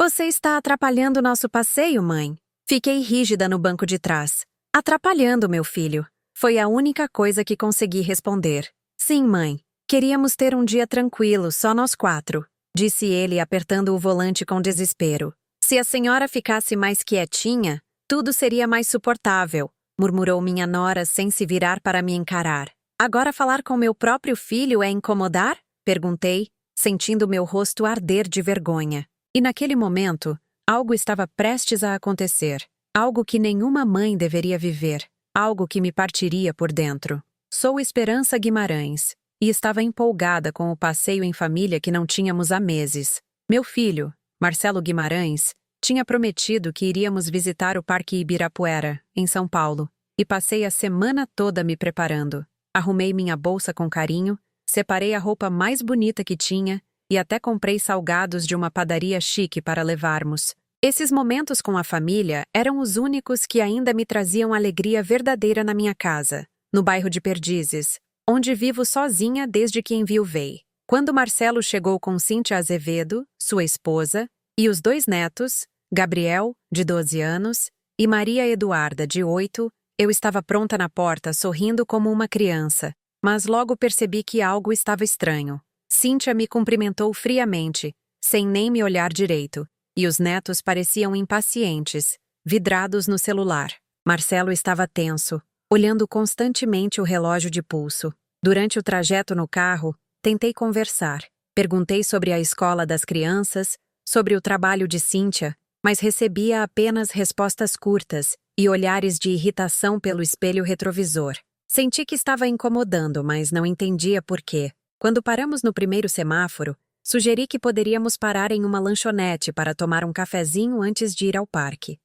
Você está atrapalhando nosso passeio, mãe. Fiquei rígida no banco de trás. Atrapalhando, meu filho. Foi a única coisa que consegui responder. Sim, mãe. Queríamos ter um dia tranquilo, só nós quatro, disse ele apertando o volante com desespero. Se a senhora ficasse mais quietinha, tudo seria mais suportável, murmurou minha nora sem se virar para me encarar. Agora falar com meu próprio filho é incomodar? Perguntei, sentindo meu rosto arder de vergonha. E naquele momento, algo estava prestes a acontecer. Algo que nenhuma mãe deveria viver. Algo que me partiria por dentro. Sou Esperança Guimarães, e estava empolgada com o passeio em família que não tínhamos há meses. Meu filho, Marcelo Guimarães, tinha prometido que iríamos visitar o Parque Ibirapuera, em São Paulo, e passei a semana toda me preparando. Arrumei minha bolsa com carinho, separei a roupa mais bonita que tinha e até comprei salgados de uma padaria chique para levarmos. Esses momentos com a família eram os únicos que ainda me traziam alegria verdadeira na minha casa, no bairro de Perdizes, onde vivo sozinha desde que enviuvei. Quando Marcelo chegou com Cíntia Azevedo, sua esposa, e os 2 netos, Gabriel, de 12 anos, e Maria Eduarda, de 8, eu estava pronta na porta, sorrindo como uma criança, mas logo percebi que algo estava estranho. Cíntia me cumprimentou friamente, sem nem me olhar direito, e os netos pareciam impacientes, vidrados no celular. Marcelo estava tenso, olhando constantemente o relógio de pulso. Durante o trajeto no carro, tentei conversar. Perguntei sobre a escola das crianças, sobre o trabalho de Cíntia, mas recebia apenas respostas curtas e olhares de irritação pelo espelho retrovisor. Senti que estava incomodando, mas não entendia por quê. Quando paramos no primeiro semáforo, sugeri que poderíamos parar em uma lanchonete para tomar um cafezinho antes de ir ao parque.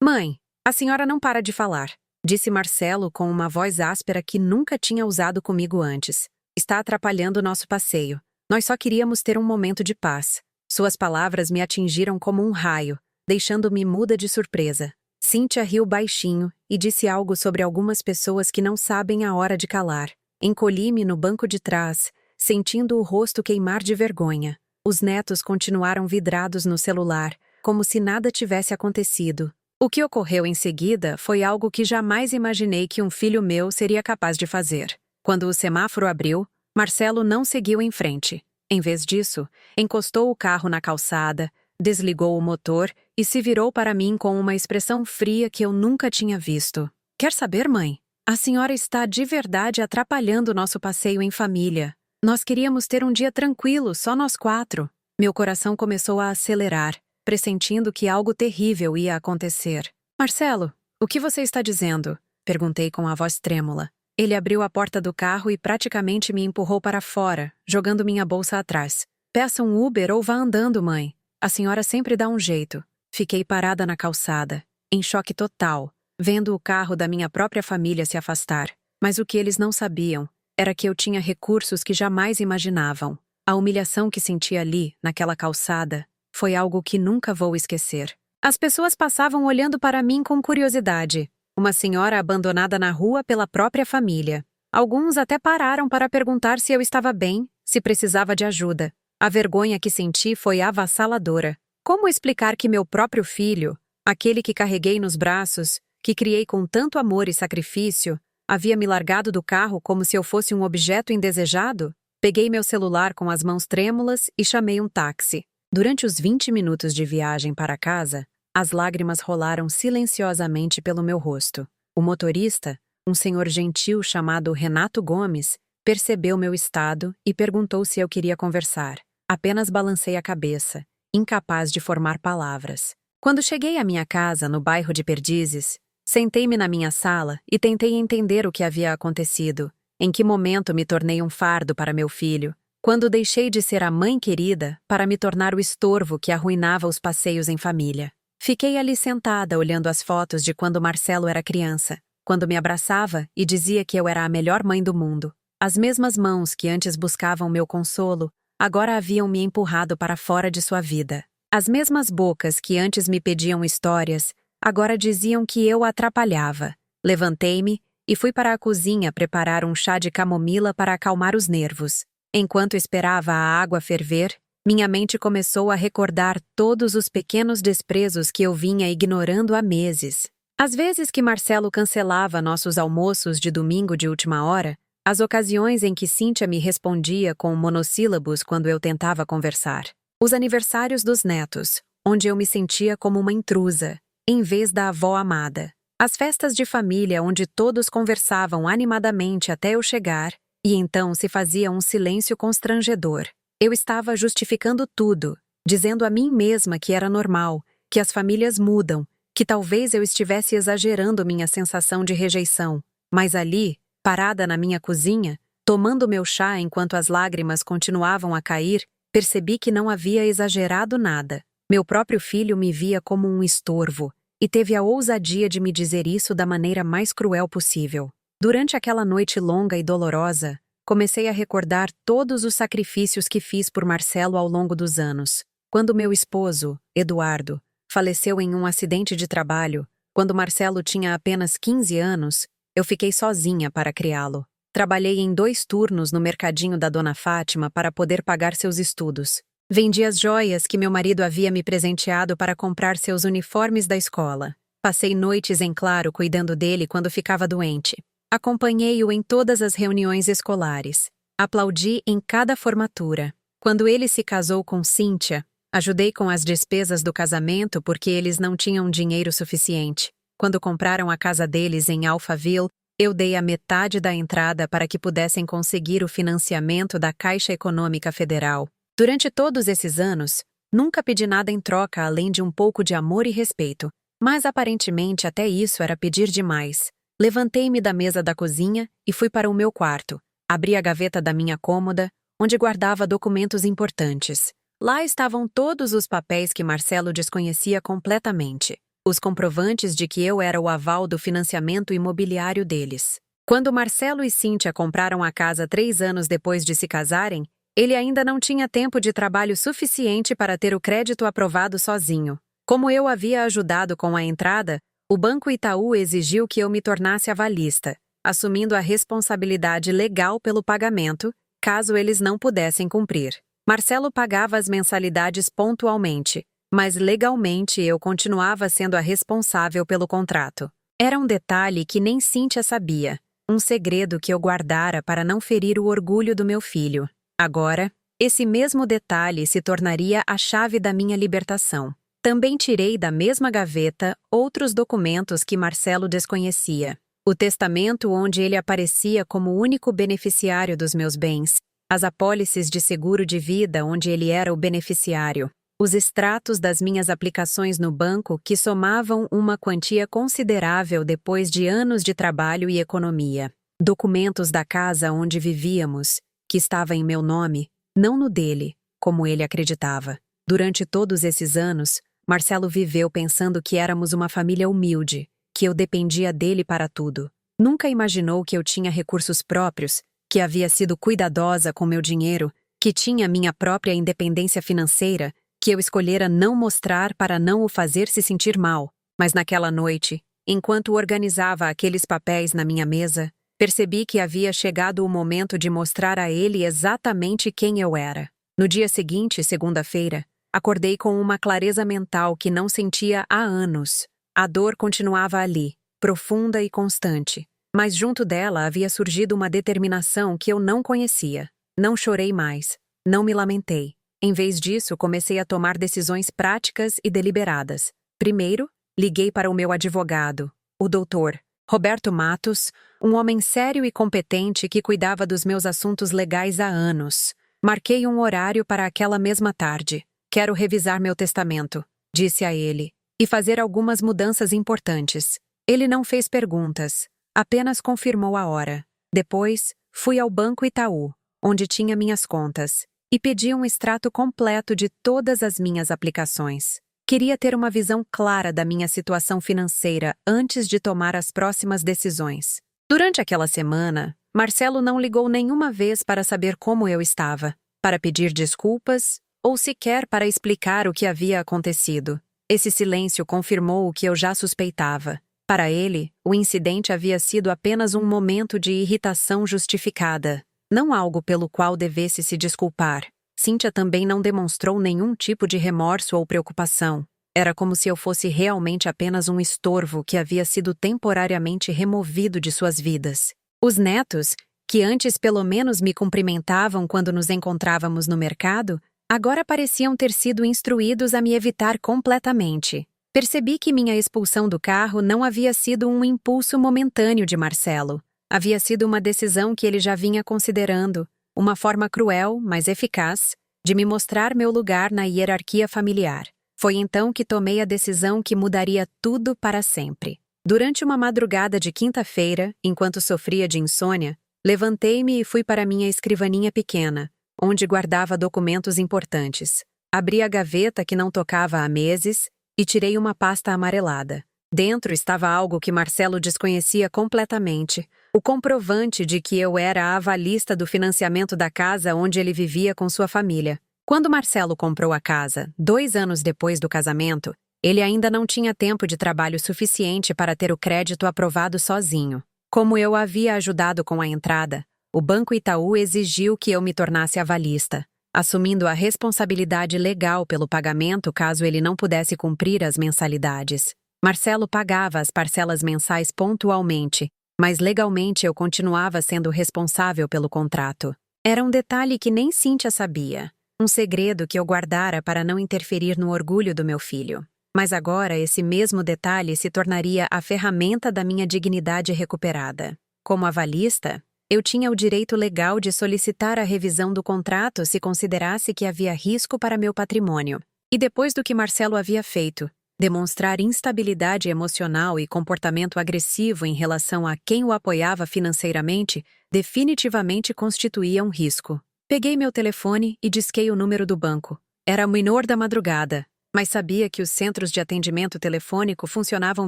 Mãe, a senhora não para de falar, disse Marcelo com uma voz áspera que nunca tinha usado comigo antes. Está atrapalhando o nosso passeio. Nós só queríamos ter um momento de paz. Suas palavras me atingiram como um raio, deixando-me muda de surpresa. Cíntia riu baixinho e disse algo sobre algumas pessoas que não sabem a hora de calar. Encolhi-me no banco de trás, sentindo o rosto queimar de vergonha. Os netos continuaram vidrados no celular, como se nada tivesse acontecido. O que ocorreu em seguida foi algo que jamais imaginei que um filho meu seria capaz de fazer. Quando o semáforo abriu, Marcelo não seguiu em frente. Em vez disso, encostou o carro na calçada, desligou o motor e se virou para mim com uma expressão fria que eu nunca tinha visto. Quer saber, mãe? A senhora está de verdade atrapalhando nosso passeio em família. Nós queríamos ter um dia tranquilo, só nós 4. Meu coração começou a acelerar, pressentindo que algo terrível ia acontecer. Marcelo, o que você está dizendo? Perguntei com a voz trêmula. Ele abriu a porta do carro e praticamente me empurrou para fora, jogando minha bolsa atrás. Peça um Uber ou vá andando, mãe. A senhora sempre dá um jeito. Fiquei parada na calçada, em choque total, vendo o carro da minha própria família se afastar. Mas o que eles não sabiam era que eu tinha recursos que jamais imaginavam. A humilhação que senti ali, naquela calçada, foi algo que nunca vou esquecer. As pessoas passavam olhando para mim com curiosidade. Uma senhora abandonada na rua pela própria família. Alguns até pararam para perguntar se eu estava bem, se precisava de ajuda. A vergonha que senti foi avassaladora. Como explicar que meu próprio filho, aquele que carreguei nos braços, que criei com tanto amor e sacrifício, havia me largado do carro como se eu fosse um objeto indesejado? Peguei meu celular com as mãos trêmulas e chamei um táxi. Durante os 20 minutos de viagem para casa, as lágrimas rolaram silenciosamente pelo meu rosto. O motorista, um senhor gentil chamado Renato Gomes, percebeu meu estado e perguntou se eu queria conversar. Apenas balancei a cabeça, incapaz de formar palavras. Quando cheguei à minha casa, no bairro de Perdizes, sentei-me na minha sala e tentei entender o que havia acontecido. Em que momento me tornei um fardo para meu filho? Quando deixei de ser a mãe querida para me tornar o estorvo que arruinava os passeios em família? Fiquei ali sentada olhando as fotos de quando Marcelo era criança, quando me abraçava e dizia que eu era a melhor mãe do mundo. As mesmas mãos que antes buscavam meu consolo, agora haviam me empurrado para fora de sua vida. As mesmas bocas que antes me pediam histórias, agora diziam que eu atrapalhava. Levantei-me e fui para a cozinha preparar um chá de camomila para acalmar os nervos. Enquanto esperava a água ferver, Minha mente começou a recordar todos os pequenos desprezos que eu vinha ignorando há meses. Às vezes que Marcelo cancelava nossos almoços de domingo de última hora, as ocasiões em que Cíntia me respondia com monossílabos quando eu tentava conversar. Os aniversários dos netos, onde eu me sentia como uma intrusa, em vez da avó amada. As festas de família onde todos conversavam animadamente até eu chegar, e então se fazia um silêncio constrangedor. Eu estava justificando tudo, dizendo a mim mesma que era normal, que as famílias mudam, que talvez eu estivesse exagerando minha sensação de rejeição. Mas ali, parada na minha cozinha, tomando meu chá enquanto as lágrimas continuavam a cair, percebi que não havia exagerado nada. Meu próprio filho me via como um estorvo, e teve a ousadia de me dizer isso da maneira mais cruel possível. Durante aquela noite longa e dolorosa, comecei a recordar todos os sacrifícios que fiz por Marcelo ao longo dos anos. Quando meu esposo, Eduardo, faleceu em um acidente de trabalho, quando Marcelo tinha apenas 15 anos, eu fiquei sozinha para criá-lo. Trabalhei em 2 turnos no mercadinho da Dona Fátima para poder pagar seus estudos. Vendi as joias que meu marido havia me presenteado para comprar seus uniformes da escola. Passei noites em claro cuidando dele quando ficava doente. Acompanhei-o em todas as reuniões escolares. Aplaudi em cada formatura. Quando ele se casou com Cíntia, ajudei com as despesas do casamento porque eles não tinham dinheiro suficiente. Quando compraram a casa deles em Alphaville, eu dei a metade da entrada para que pudessem conseguir o financiamento da Caixa Econômica Federal. Durante todos esses anos, nunca pedi nada em troca além de um pouco de amor e respeito, mas aparentemente até isso era pedir demais. Levantei-me da mesa da cozinha e fui para o meu quarto. Abri a gaveta da minha cômoda, onde guardava documentos importantes. Lá estavam todos os papéis que Marcelo desconhecia completamente. Os comprovantes de que eu era o aval do financiamento imobiliário deles. Quando Marcelo e Cíntia compraram a casa 3 anos depois de se casarem, ele ainda não tinha tempo de trabalho suficiente para ter o crédito aprovado sozinho. Como eu havia ajudado com a entrada, o Banco Itaú exigiu que eu me tornasse avalista, assumindo a responsabilidade legal pelo pagamento, caso eles não pudessem cumprir. Marcelo pagava as mensalidades pontualmente, mas legalmente eu continuava sendo a responsável pelo contrato. Era um detalhe que nem Cíntia sabia, um segredo que eu guardara para não ferir o orgulho do meu filho. Agora, esse mesmo detalhe se tornaria a chave da minha libertação. Também tirei da mesma gaveta outros documentos que Marcelo desconhecia. O testamento onde ele aparecia como o único beneficiário dos meus bens, as apólices de seguro de vida onde ele era o beneficiário, os extratos das minhas aplicações no banco que somavam uma quantia considerável depois de anos de trabalho e economia. Documentos da casa onde vivíamos, que estava em meu nome, não no dele, como ele acreditava. Durante todos esses anos, Marcelo viveu pensando que éramos uma família humilde, que eu dependia dele para tudo. Nunca imaginou que eu tinha recursos próprios, que havia sido cuidadosa com meu dinheiro, que tinha minha própria independência financeira, que eu escolhera não mostrar para não o fazer se sentir mal. Mas naquela noite, enquanto organizava aqueles papéis na minha mesa, percebi que havia chegado o momento de mostrar a ele exatamente quem eu era. No dia seguinte, segunda-feira, acordei com uma clareza mental que não sentia há anos. A dor continuava ali, profunda e constante, mas junto dela havia surgido uma determinação que eu não conhecia. Não chorei mais, não me lamentei. Em vez disso, comecei a tomar decisões práticas e deliberadas. Primeiro, liguei para o meu advogado, o doutor Roberto Matos, um homem sério e competente que cuidava dos meus assuntos legais há anos. Marquei um horário para aquela mesma tarde. Quero revisar meu testamento, disse a ele, e fazer algumas mudanças importantes. Ele não fez perguntas, apenas confirmou a hora. Depois, fui ao Banco Itaú, onde tinha minhas contas, e pedi um extrato completo de todas as minhas aplicações. Queria ter uma visão clara da minha situação financeira antes de tomar as próximas decisões. Durante aquela semana, Marcelo não ligou nenhuma vez para saber como eu estava, para pedir desculpas ou sequer para explicar o que havia acontecido. Esse silêncio confirmou o que eu já suspeitava. Para ele, o incidente havia sido apenas um momento de irritação justificada, não algo pelo qual devesse se desculpar. Cíntia também não demonstrou nenhum tipo de remorso ou preocupação. Era como se eu fosse realmente apenas um estorvo que havia sido temporariamente removido de suas vidas. Os netos, que antes pelo menos me cumprimentavam quando nos encontrávamos no mercado, agora pareciam ter sido instruídos a me evitar completamente. Percebi que minha expulsão do carro não havia sido um impulso momentâneo de Marcelo. Havia sido uma decisão que ele já vinha considerando, uma forma cruel, mas eficaz, de me mostrar meu lugar na hierarquia familiar. Foi então que tomei a decisão que mudaria tudo para sempre. Durante uma madrugada de quinta-feira, enquanto sofria de insônia, levantei-me e fui para minha escrivaninha pequena, onde guardava documentos importantes. Abri a gaveta que não tocava há meses e tirei uma pasta amarelada. Dentro estava algo que Marcelo desconhecia completamente, o comprovante de que eu era a avalista do financiamento da casa onde ele vivia com sua família. Quando Marcelo comprou a casa, 2 anos depois do casamento, ele ainda não tinha tempo de trabalho suficiente para ter o crédito aprovado sozinho. Como eu havia ajudado com a entrada, o Banco Itaú exigiu que eu me tornasse avalista, assumindo a responsabilidade legal pelo pagamento caso ele não pudesse cumprir as mensalidades. Marcelo pagava as parcelas mensais pontualmente, mas legalmente eu continuava sendo responsável pelo contrato. Era um detalhe que nem Cíntia sabia, um segredo que eu guardara para não interferir no orgulho do meu filho. Mas agora esse mesmo detalhe se tornaria a ferramenta da minha dignidade recuperada. Como avalista, eu tinha o direito legal de solicitar a revisão do contrato se considerasse que havia risco para meu patrimônio. E depois do que Marcelo havia feito, demonstrar instabilidade emocional e comportamento agressivo em relação a quem o apoiava financeiramente definitivamente constituía um risco. Peguei meu telefone e disquei o número do banco. Era o menor da madrugada, mas sabia que os centros de atendimento telefônico funcionavam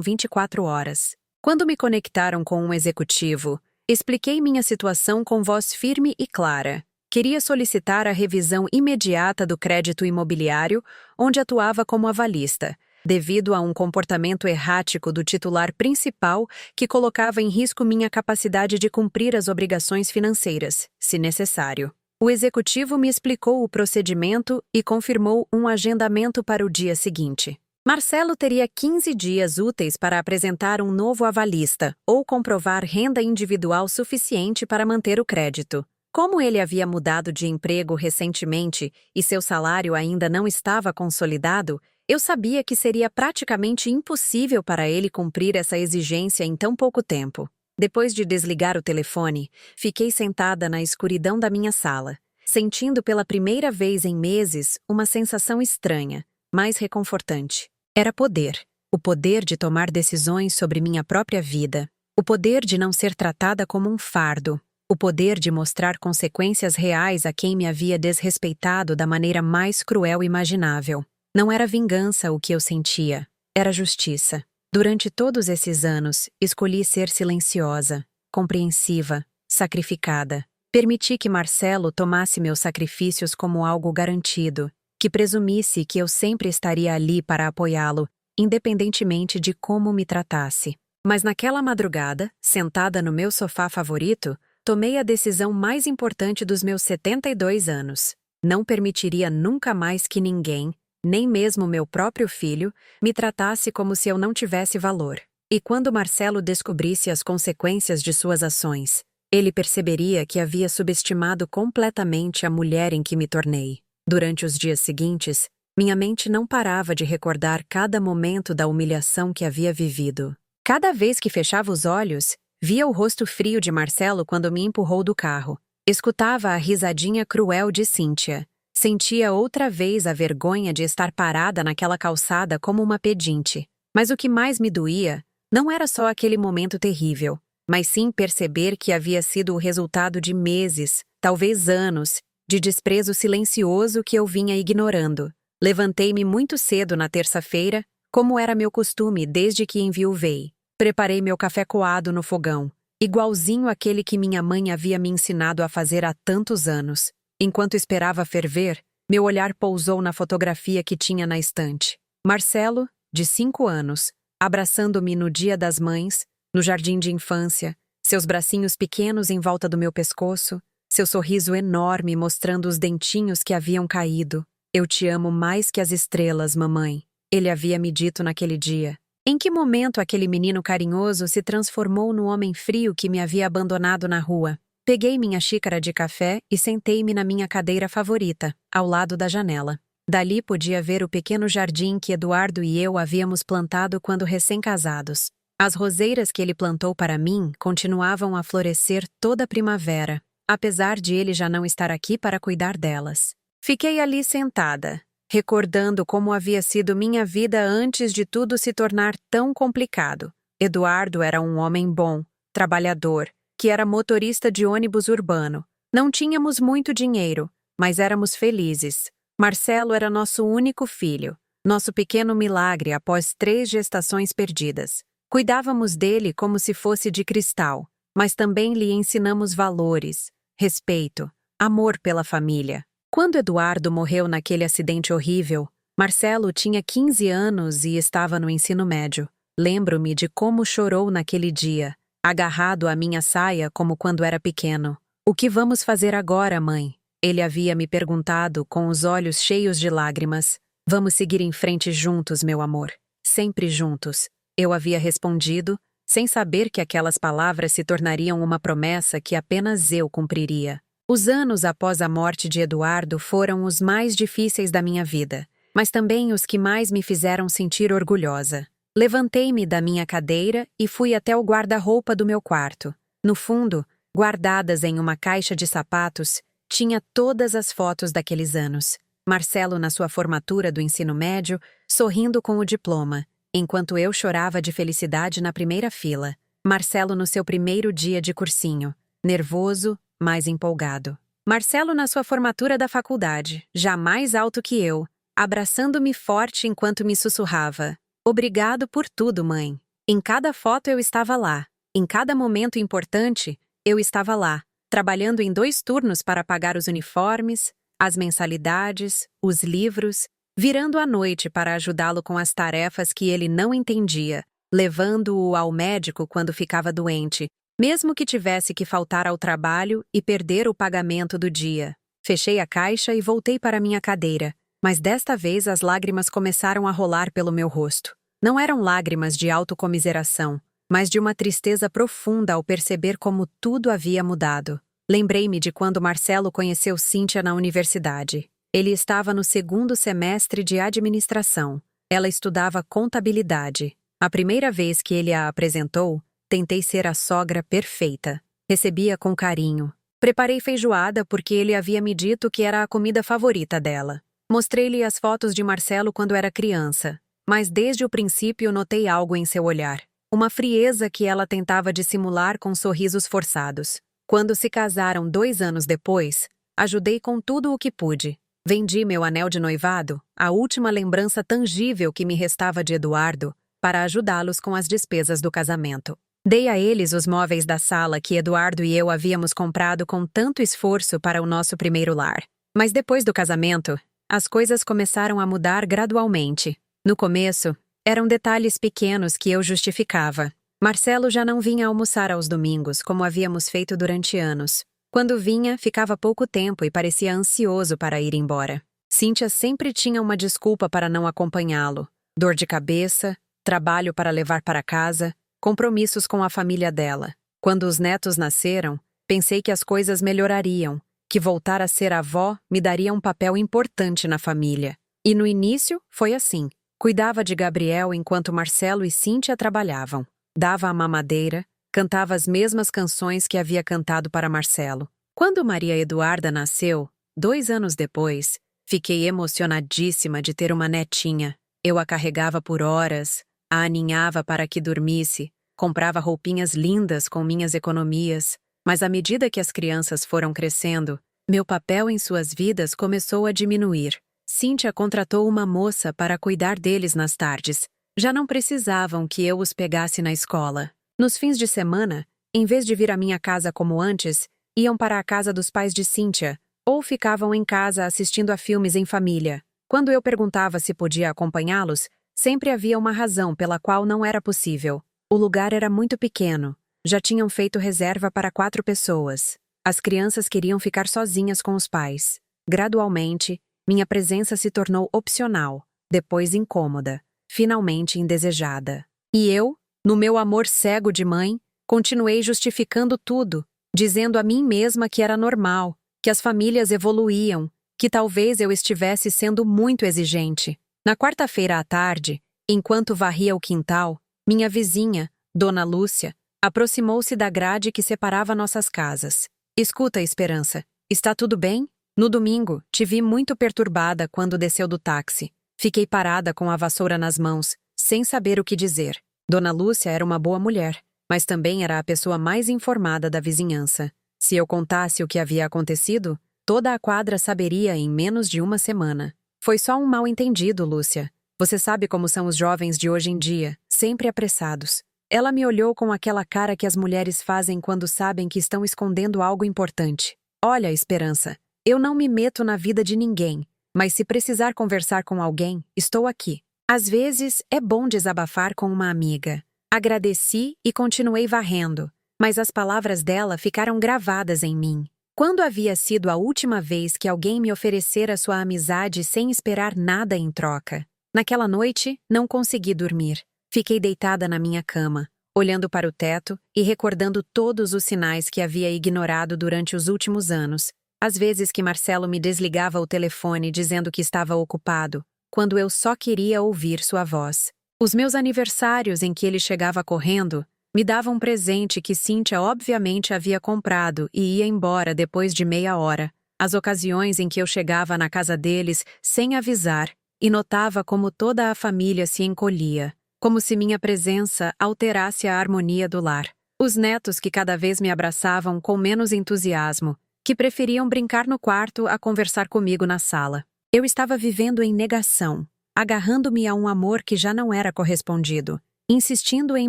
24 horas. Quando me conectaram com um executivo, expliquei minha situação com voz firme e clara. Queria solicitar a revisão imediata do crédito imobiliário, onde atuava como avalista, devido a um comportamento errático do titular principal que colocava em risco minha capacidade de cumprir as obrigações financeiras, se necessário. O executivo me explicou o procedimento e confirmou um agendamento para o dia seguinte. Marcelo teria 15 dias úteis para apresentar um novo avalista ou comprovar renda individual suficiente para manter o crédito. Como ele havia mudado de emprego recentemente e seu salário ainda não estava consolidado, eu sabia que seria praticamente impossível para ele cumprir essa exigência em tão pouco tempo. Depois de desligar o telefone, fiquei sentada na escuridão da minha sala, sentindo pela primeira vez em meses uma sensação estranha, mas reconfortante. Era poder. O poder de tomar decisões sobre minha própria vida. O poder de não ser tratada como um fardo. O poder de mostrar consequências reais a quem me havia desrespeitado da maneira mais cruel imaginável. Não era vingança o que eu sentia, era justiça. Durante todos esses anos, escolhi ser silenciosa, compreensiva, sacrificada. Permiti que Marcelo tomasse meus sacrifícios como algo garantido, que presumisse que eu sempre estaria ali para apoiá-lo, independentemente de como me tratasse. Mas naquela madrugada, sentada no meu sofá favorito, tomei a decisão mais importante dos meus 72 anos. Não permitiria nunca mais que ninguém, nem mesmo meu próprio filho, me tratasse como se eu não tivesse valor. E quando Marcelo descobrisse as consequências de suas ações, ele perceberia que havia subestimado completamente a mulher em que me tornei. Durante os dias seguintes, minha mente não parava de recordar cada momento da humilhação que havia vivido. Cada vez que fechava os olhos, via o rosto frio de Marcelo quando me empurrou do carro. Escutava a risadinha cruel de Cíntia. Sentia outra vez a vergonha de estar parada naquela calçada como uma pedinte. Mas o que mais me doía não era só aquele momento terrível, mas sim perceber que havia sido o resultado de meses, talvez anos, de desprezo silencioso que eu vinha ignorando. Levantei-me muito cedo na terça-feira, como era meu costume desde que enviuvei. Preparei meu café coado no fogão, igualzinho àquele que minha mãe havia me ensinado a fazer há tantos anos. Enquanto esperava ferver, meu olhar pousou na fotografia que tinha na estante. Marcelo, de 5 anos, abraçando-me no Dia das Mães, no jardim de infância, seus bracinhos pequenos em volta do meu pescoço, seu sorriso enorme mostrando os dentinhos que haviam caído. Eu te amo mais que as estrelas, mamãe. Ele havia me dito naquele dia. Em que momento aquele menino carinhoso se transformou no homem frio que me havia abandonado na rua? Peguei minha xícara de café e sentei-me na minha cadeira favorita, ao lado da janela. Dali podia ver o pequeno jardim que Eduardo e eu havíamos plantado quando recém-casados. As roseiras que ele plantou para mim continuavam a florescer toda a primavera, apesar de ele já não estar aqui para cuidar delas. Fiquei ali sentada, recordando como havia sido minha vida antes de tudo se tornar tão complicado. Eduardo era um homem bom, trabalhador, que era motorista de ônibus urbano. Não tínhamos muito dinheiro, mas éramos felizes. Marcelo era nosso único filho, nosso pequeno milagre após 3 gestações perdidas. Cuidávamos dele como se fosse de cristal, mas também lhe ensinamos valores, respeito, amor pela família. Quando Eduardo morreu naquele acidente horrível, Marcelo tinha 15 anos e estava no ensino médio. Lembro-me de como chorou naquele dia, agarrado à minha saia como quando era pequeno. "O que vamos fazer agora, mãe?" Ele havia me perguntado com os olhos cheios de lágrimas. "Vamos seguir em frente juntos, meu amor. Sempre juntos." Eu havia respondido, sem saber que aquelas palavras se tornariam uma promessa que apenas eu cumpriria. Os anos após a morte de Eduardo foram os mais difíceis da minha vida, mas também os que mais me fizeram sentir orgulhosa. Levantei-me da minha cadeira e fui até o guarda-roupa do meu quarto. No fundo, guardadas em uma caixa de sapatos, tinha todas as fotos daqueles anos. Marcelo na sua formatura do ensino médio, sorrindo com o diploma, enquanto eu chorava de felicidade na primeira fila. Marcelo no seu primeiro dia de cursinho, nervoso, mais empolgado. Marcelo na sua formatura da faculdade, já mais alto que eu, abraçando-me forte enquanto me sussurrava: "Obrigado por tudo, mãe." Em cada foto eu estava lá. Em cada momento importante, eu estava lá, trabalhando em 2 turnos para pagar os uniformes, as mensalidades, os livros, virando à noite para ajudá-lo com as tarefas que ele não entendia, levando-o ao médico quando ficava doente, mesmo que tivesse que faltar ao trabalho e perder o pagamento do dia. Fechei a caixa e voltei para minha cadeira, mas desta vez as lágrimas começaram a rolar pelo meu rosto. Não eram lágrimas de autocomiseração, mas de uma tristeza profunda ao perceber como tudo havia mudado. Lembrei-me de quando Marcelo conheceu Cíntia na universidade. Ele estava no 2º semestre de administração. Ela estudava contabilidade. A primeira vez que ele a apresentou, tentei ser a sogra perfeita. Recebia com carinho. Preparei feijoada porque ele havia me dito que era a comida favorita dela. Mostrei-lhe as fotos de Marcelo quando era criança, mas desde o princípio notei algo em seu olhar. Uma frieza que ela tentava dissimular com sorrisos forçados. Quando se casaram 2 anos depois, ajudei com tudo o que pude. Vendi meu anel de noivado, a última lembrança tangível que me restava de Eduardo, para ajudá-los com as despesas do casamento. Dei a eles os móveis da sala que Eduardo e eu havíamos comprado com tanto esforço para o nosso primeiro lar. Mas depois do casamento, as coisas começaram a mudar gradualmente. No começo, eram detalhes pequenos que eu justificava. Marcelo já não vinha almoçar aos domingos, como havíamos feito durante anos. Quando vinha, ficava pouco tempo e parecia ansioso para ir embora. Cíntia sempre tinha uma desculpa para não acompanhá-lo. Dor de cabeça, trabalho para levar para casa, compromissos com a família dela. Quando os netos nasceram, pensei que as coisas melhorariam, que voltar a ser avó me daria um papel importante na família. E no início, foi assim. Cuidava de Gabriel enquanto Marcelo e Cíntia trabalhavam. Dava a mamadeira, cantava as mesmas canções que havia cantado para Marcelo. Quando Maria Eduarda nasceu, 2 anos depois, fiquei emocionadíssima de ter uma netinha. Eu a carregava por horas, a aninhava para que dormisse, comprava roupinhas lindas com minhas economias, mas à medida que as crianças foram crescendo, meu papel em suas vidas começou a diminuir. Cíntia contratou uma moça para cuidar deles nas tardes. Já não precisavam que eu os pegasse na escola. Nos fins de semana, em vez de vir à minha casa como antes, iam para a casa dos pais de Cíntia, ou ficavam em casa assistindo a filmes em família. Quando eu perguntava se podia acompanhá-los, sempre havia uma razão pela qual não era possível. O lugar era muito pequeno. Já tinham feito reserva para 4 pessoas. As crianças queriam ficar sozinhas com os pais. Gradualmente, minha presença se tornou opcional, depois incômoda, finalmente indesejada. E eu, no meu amor cego de mãe, continuei justificando tudo, dizendo a mim mesma que era normal, que as famílias evoluíam, que talvez eu estivesse sendo muito exigente. Na quarta-feira à tarde, enquanto varria o quintal, minha vizinha, Dona Lúcia, aproximou-se da grade que separava nossas casas. Escuta, Esperança, está tudo bem? No domingo, te vi muito perturbada quando desceu do táxi. Fiquei parada com a vassoura nas mãos, sem saber o que dizer. Dona Lúcia era uma boa mulher, mas também era a pessoa mais informada da vizinhança. Se eu contasse o que havia acontecido, toda a quadra saberia em menos de uma semana. Foi só um mal-entendido, Lúcia. Você sabe como são os jovens de hoje em dia, sempre apressados. Ela me olhou com aquela cara que as mulheres fazem quando sabem que estão escondendo algo importante. Olha, Esperança, eu não me meto na vida de ninguém, mas se precisar conversar com alguém, estou aqui. Às vezes, é bom desabafar com uma amiga. Agradeci e continuei varrendo, mas as palavras dela ficaram gravadas em mim. Quando havia sido a última vez que alguém me oferecera sua amizade sem esperar nada em troca? Naquela noite, não consegui dormir. Fiquei deitada na minha cama, olhando para o teto e recordando todos os sinais que havia ignorado durante os últimos anos. Às vezes que Marcelo me desligava o telefone dizendo que estava ocupado, quando eu só queria ouvir sua voz. Os meus aniversários em que ele chegava correndo, me davam um presente que Cíntia obviamente havia comprado e ia embora depois de meia hora. As ocasiões em que eu chegava na casa deles sem avisar e notava como toda a família se encolhia, como se minha presença alterasse a harmonia do lar. Os netos que cada vez me abraçavam com menos entusiasmo, que preferiam brincar no quarto a conversar comigo na sala. Eu estava vivendo em negação, agarrando-me a um amor que já não era correspondido, insistindo em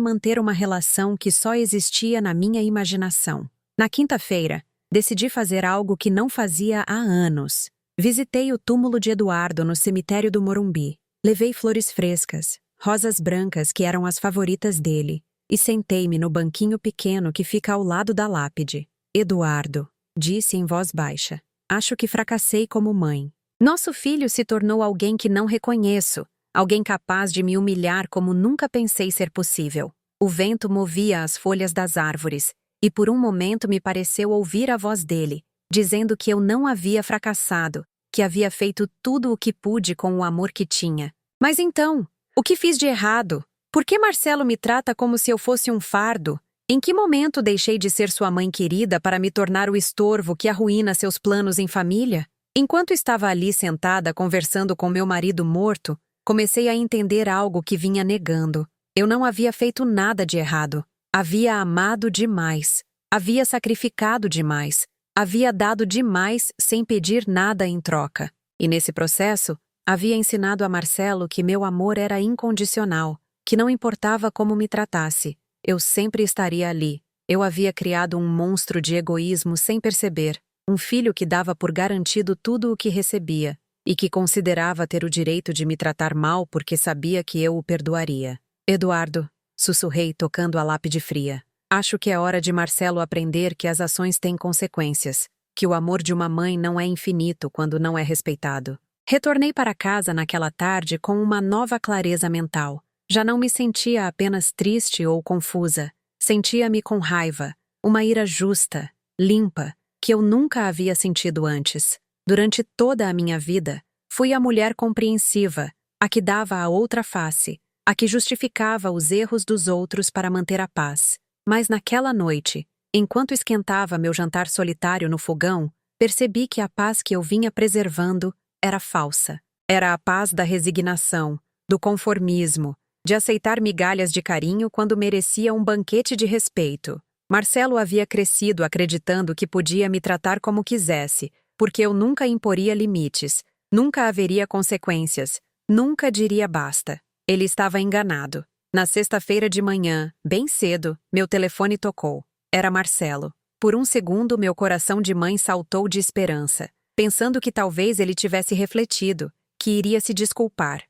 manter uma relação que só existia na minha imaginação. Na quinta-feira, decidi fazer algo que não fazia há anos. Visitei o túmulo de Eduardo no cemitério do Morumbi. Levei flores frescas, rosas brancas que eram as favoritas dele, e sentei-me no banquinho pequeno que fica ao lado da lápide. Eduardo, disse em voz baixa, acho que fracassei como mãe. Nosso filho se tornou alguém que não reconheço, alguém capaz de me humilhar como nunca pensei ser possível. O vento movia as folhas das árvores, e por um momento me pareceu ouvir a voz dele, dizendo que eu não havia fracassado, que havia feito tudo o que pude com o amor que tinha. Mas então, o que fiz de errado? Por que Marcelo me trata como se eu fosse um fardo? Em que momento deixei de ser sua mãe querida para me tornar o estorvo que arruína seus planos em família? Enquanto estava ali sentada conversando com meu marido morto, comecei a entender algo que vinha negando. Eu não havia feito nada de errado. Havia amado demais. Havia sacrificado demais. Havia dado demais sem pedir nada em troca. E nesse processo, havia ensinado a Marcelo que meu amor era incondicional, que não importava como me tratasse, eu sempre estaria ali. Eu havia criado um monstro de egoísmo sem perceber, um filho que dava por garantido tudo o que recebia, e que considerava ter o direito de me tratar mal porque sabia que eu o perdoaria. Eduardo, sussurrei tocando a lápide fria. Acho que é hora de Marcelo aprender que as ações têm consequências, que o amor de uma mãe não é infinito quando não é respeitado. Retornei para casa naquela tarde com uma nova clareza mental. Já não me sentia apenas triste ou confusa. Sentia-me com raiva, uma ira justa, limpa, que eu nunca havia sentido antes. Durante toda a minha vida, fui a mulher compreensiva, a que dava a outra face, a que justificava os erros dos outros para manter a paz. Mas naquela noite, enquanto esquentava meu jantar solitário no fogão, percebi que a paz que eu vinha preservando era falsa. Era a paz da resignação, do conformismo, de aceitar migalhas de carinho quando merecia um banquete de respeito. Marcelo havia crescido acreditando que podia me tratar como quisesse, porque eu nunca imporia limites, nunca haveria consequências, nunca diria basta. Ele estava enganado. Na sexta-feira de manhã, bem cedo, meu telefone tocou. Era Marcelo. Por um segundo, meu coração de mãe saltou de esperança, pensando que talvez ele tivesse refletido, que iria se desculpar.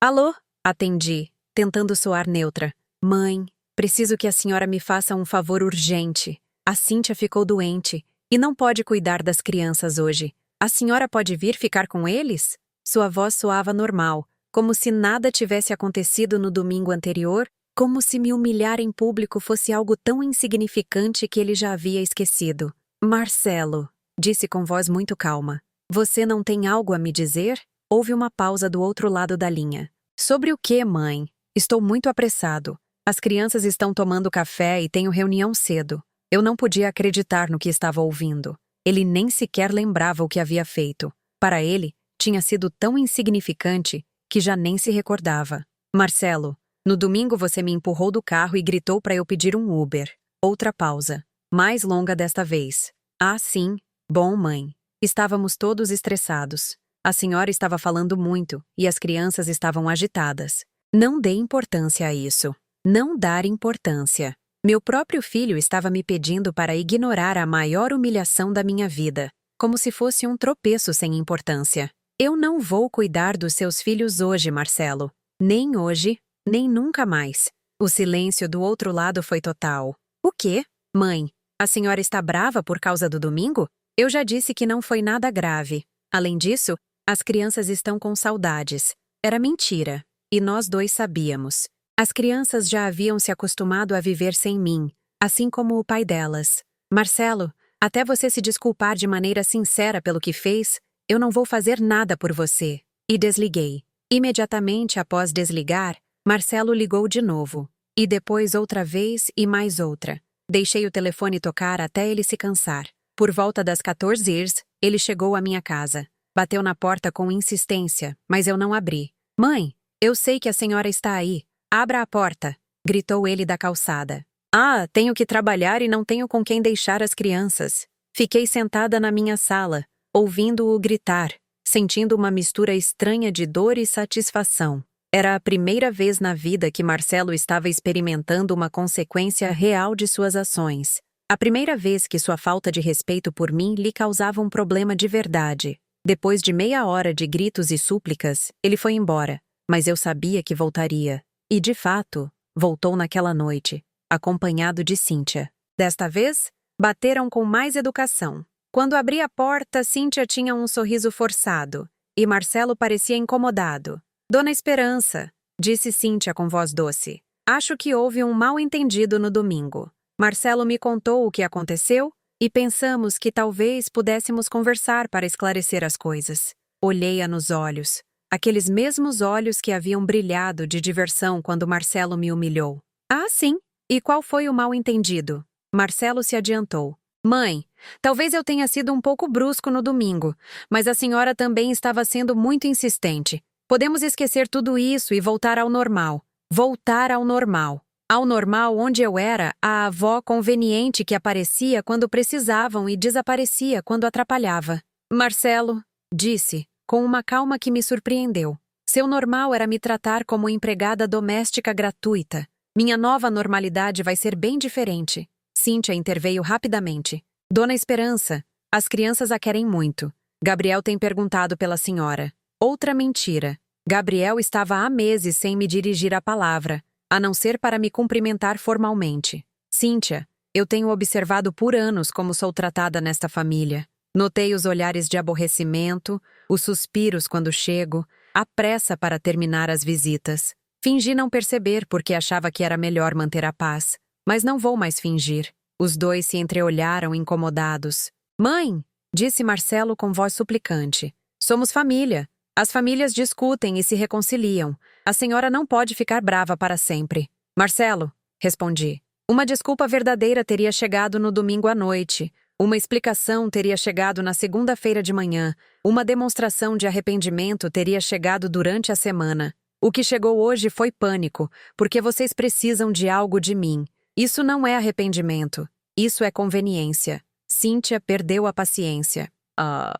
Alô? Atendi, tentando soar neutra. Mãe, preciso que a senhora me faça um favor urgente. A Cíntia ficou doente e não pode cuidar das crianças hoje. A senhora pode vir ficar com eles? Sua voz soava normal, como se nada tivesse acontecido no domingo anterior, como se me humilhar em público fosse algo tão insignificante que ele já havia esquecido. Marcelo, disse com voz muito calma. Você não tem algo a me dizer? Houve uma pausa do outro lado da linha. Sobre o que, mãe? Estou muito apressado. As crianças estão tomando café e tenho reunião cedo. Eu não podia acreditar no que estava ouvindo. Ele nem sequer lembrava o que havia feito. Para ele, tinha sido tão insignificante que já nem se recordava. Marcelo, no domingo você me empurrou do carro e gritou para eu pedir um Uber. Outra pausa. Mais longa desta vez. Ah, sim. Bom, mãe. Estávamos todos estressados. A senhora estava falando muito e as crianças estavam agitadas. Não dê importância a isso. Não dar importância. Meu próprio filho estava me pedindo para ignorar a maior humilhação da minha vida, como se fosse um tropeço sem importância. Eu não vou cuidar dos seus filhos hoje, Marcelo. Nem hoje, nem nunca mais. O silêncio do outro lado foi total. O quê? Mãe, a senhora está brava por causa do domingo? Eu já disse que não foi nada grave. Além disso, as crianças estão com saudades. Era mentira. E nós dois sabíamos. As crianças já haviam se acostumado a viver sem mim, assim como o pai delas. Marcelo, até você se desculpar de maneira sincera pelo que fez, eu não vou fazer nada por você. E desliguei. Imediatamente após desligar, Marcelo ligou de novo. E depois outra vez e mais outra. Deixei o telefone tocar até ele se cansar. Por volta das 14h, ele chegou à minha casa. Bateu na porta com insistência, mas eu não abri. Mãe, eu sei que a senhora está aí. Abra a porta, gritou ele da calçada. Ah, tenho que trabalhar e não tenho com quem deixar as crianças. Fiquei sentada na minha sala, ouvindo-o gritar, sentindo uma mistura estranha de dor e satisfação. Era a primeira vez na vida que Marcelo estava experimentando uma consequência real de suas ações. A primeira vez que sua falta de respeito por mim lhe causava um problema de verdade. Depois de meia hora de gritos e súplicas, ele foi embora, mas eu sabia que voltaria. E, de fato, voltou naquela noite, acompanhado de Cíntia. Desta vez, bateram com mais educação. Quando abri a porta, Cíntia tinha um sorriso forçado, e Marcelo parecia incomodado. Dona Esperança, disse Cíntia com voz doce. Acho que houve um mal-entendido no domingo. Marcelo me contou o que aconteceu e pensamos que talvez pudéssemos conversar para esclarecer as coisas. Olhei-a nos olhos, aqueles mesmos olhos que haviam brilhado de diversão quando Marcelo me humilhou. Ah, sim. E qual foi o mal-entendido? Marcelo se adiantou. Mãe, talvez eu tenha sido um pouco brusco no domingo, mas a senhora também estava sendo muito insistente. Podemos esquecer tudo isso e voltar ao normal. Voltar ao normal. Ao normal onde eu era a avó conveniente que aparecia quando precisavam e desaparecia quando atrapalhava. Marcelo, disse, com uma calma que me surpreendeu. Seu normal era me tratar como empregada doméstica gratuita. Minha nova normalidade vai ser bem diferente. Cíntia interveio rapidamente. Dona Esperança, as crianças a querem muito. Gabriel tem perguntado pela senhora. Outra mentira. Gabriel estava há meses sem me dirigir a palavra, a não ser para me cumprimentar formalmente. Cíntia, eu tenho observado por anos como sou tratada nesta família. Notei os olhares de aborrecimento, os suspiros quando chego, a pressa para terminar as visitas. Fingi não perceber porque achava que era melhor manter a paz. Mas não vou mais fingir. Os dois se entreolharam incomodados. Mãe, disse Marcelo com voz suplicante. Somos família. As famílias discutem e se reconciliam. A senhora não pode ficar brava para sempre. Marcelo, respondi. Uma desculpa verdadeira teria chegado no domingo à noite. Uma explicação teria chegado na segunda-feira de manhã. Uma demonstração de arrependimento teria chegado durante a semana. O que chegou hoje foi pânico, porque vocês precisam de algo de mim. Isso não é arrependimento. Isso é conveniência. Cíntia perdeu a paciência.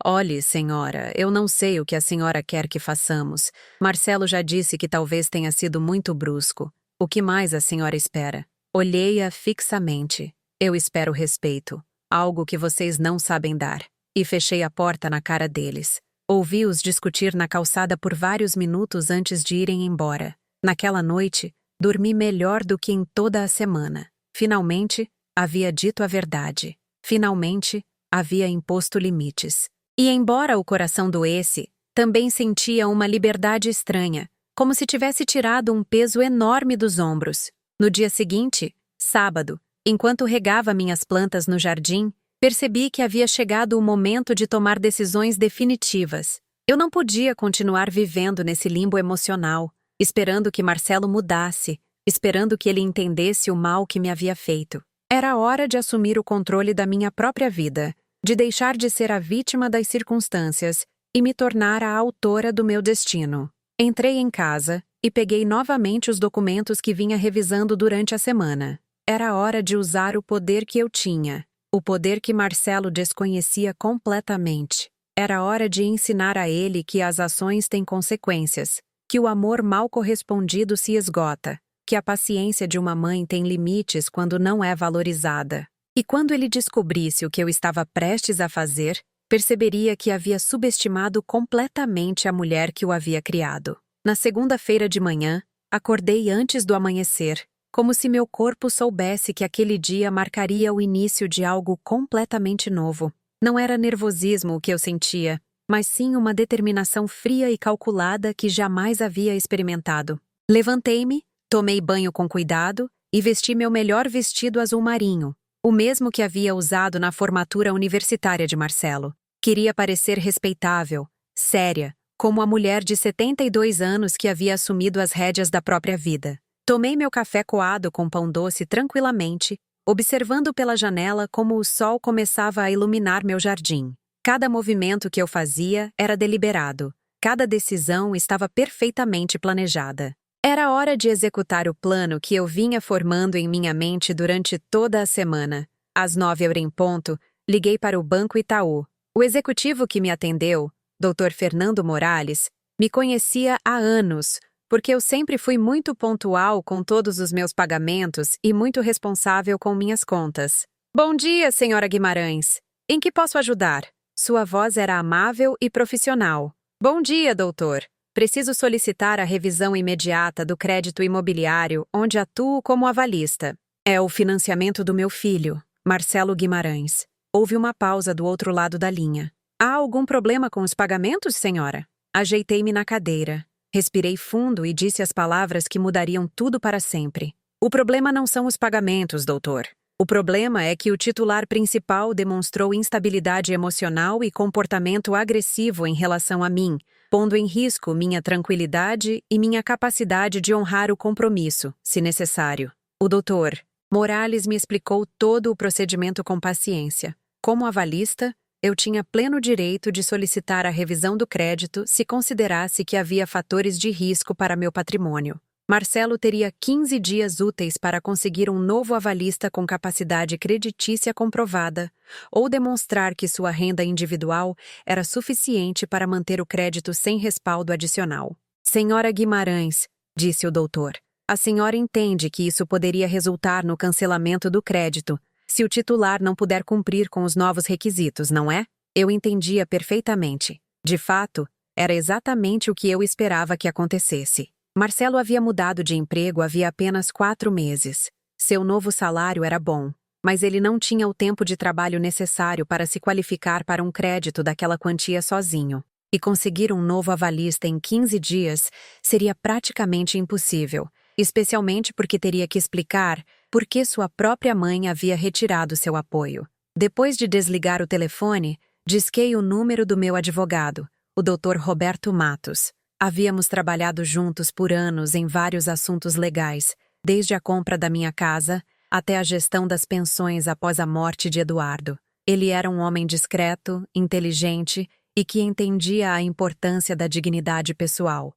Olhe, senhora, eu não sei o que a senhora quer que façamos. Marcelo já disse que talvez tenha sido muito brusco. O que mais a senhora espera? Olhei-a fixamente. Eu espero respeito. Algo que vocês não sabem dar. E fechei a porta na cara deles. Ouvi-os discutir na calçada por vários minutos antes de irem embora. Naquela noite, dormi melhor do que em toda a semana. Finalmente, havia dito a verdade. Finalmente, havia imposto limites. E embora o coração doesse, também sentia uma liberdade estranha, como se tivesse tirado um peso enorme dos ombros. No dia seguinte, sábado, enquanto regava minhas plantas no jardim, percebi que havia chegado o momento de tomar decisões definitivas. Eu não podia continuar vivendo nesse limbo emocional, esperando que Marcelo mudasse, esperando que ele entendesse o mal que me havia feito. Era hora de assumir o controle da minha própria vida, de deixar de ser a vítima das circunstâncias e me tornar a autora do meu destino. Entrei em casa e peguei novamente os documentos que vinha revisando durante a semana. Era hora de usar o poder que eu tinha, o poder que Marcelo desconhecia completamente. Era hora de ensinar a ele que as ações têm consequências, que o amor mal correspondido se esgota, que a paciência de uma mãe tem limites quando não é valorizada. E quando ele descobrisse o que eu estava prestes a fazer, perceberia que havia subestimado completamente a mulher que o havia criado. Na segunda-feira de manhã, acordei antes do amanhecer, como se meu corpo soubesse que aquele dia marcaria o início de algo completamente novo. Não era nervosismo o que eu sentia, mas sim uma determinação fria e calculada que jamais havia experimentado. Levantei-me, tomei banho com cuidado e vesti meu melhor vestido azul marinho, o mesmo que havia usado na formatura universitária de Marcelo. Queria parecer respeitável, séria, como a mulher de 72 anos que havia assumido as rédeas da própria vida. Tomei meu café coado com pão doce tranquilamente, observando pela janela como o sol começava a iluminar meu jardim. Cada movimento que eu fazia era deliberado, cada decisão estava perfeitamente planejada. Era hora de executar o plano que eu vinha formando em minha mente durante toda a semana. Às 9h em ponto, liguei para o Banco Itaú. O executivo que me atendeu, Dr. Fernando Morales, me conhecia há anos, porque eu sempre fui muito pontual com todos os meus pagamentos e muito responsável com minhas contas. Bom dia, senhora Guimarães. Em que posso ajudar? Sua voz era amável e profissional. Bom dia, doutor. Preciso solicitar a revisão imediata do crédito imobiliário onde atuo como avalista. É o financiamento do meu filho, Marcelo Guimarães. Houve uma pausa do outro lado da linha. Há algum problema com os pagamentos, senhora? Ajeitei-me na cadeira. Respirei fundo e disse as palavras que mudariam tudo para sempre. O problema não são os pagamentos, doutor. O problema é que o titular principal demonstrou instabilidade emocional e comportamento agressivo em relação a mim, pondo em risco minha tranquilidade e minha capacidade de honrar o compromisso, se necessário. O doutor Morales me explicou todo o procedimento com paciência. Como avalista, eu tinha pleno direito de solicitar a revisão do crédito se considerasse que havia fatores de risco para meu patrimônio. Marcelo teria 15 dias úteis para conseguir um novo avalista com capacidade creditícia comprovada ou demonstrar que sua renda individual era suficiente para manter o crédito sem respaldo adicional. Senhora Guimarães, disse o doutor, a senhora entende que isso poderia resultar no cancelamento do crédito se o titular não puder cumprir com os novos requisitos, não é? Eu entendia perfeitamente. De fato, era exatamente o que eu esperava que acontecesse. Marcelo havia mudado de emprego havia apenas 4 meses. Seu novo salário era bom, mas ele não tinha o tempo de trabalho necessário para se qualificar para um crédito daquela quantia sozinho. E conseguir um novo avalista em 15 dias seria praticamente impossível, especialmente porque teria que explicar por que sua própria mãe havia retirado seu apoio. Depois de desligar o telefone, disquei o número do meu advogado, o Dr. Roberto Matos. Havíamos trabalhado juntos por anos em vários assuntos legais, desde a compra da minha casa até a gestão das pensões após a morte de Eduardo. Ele era um homem discreto, inteligente e que entendia a importância da dignidade pessoal.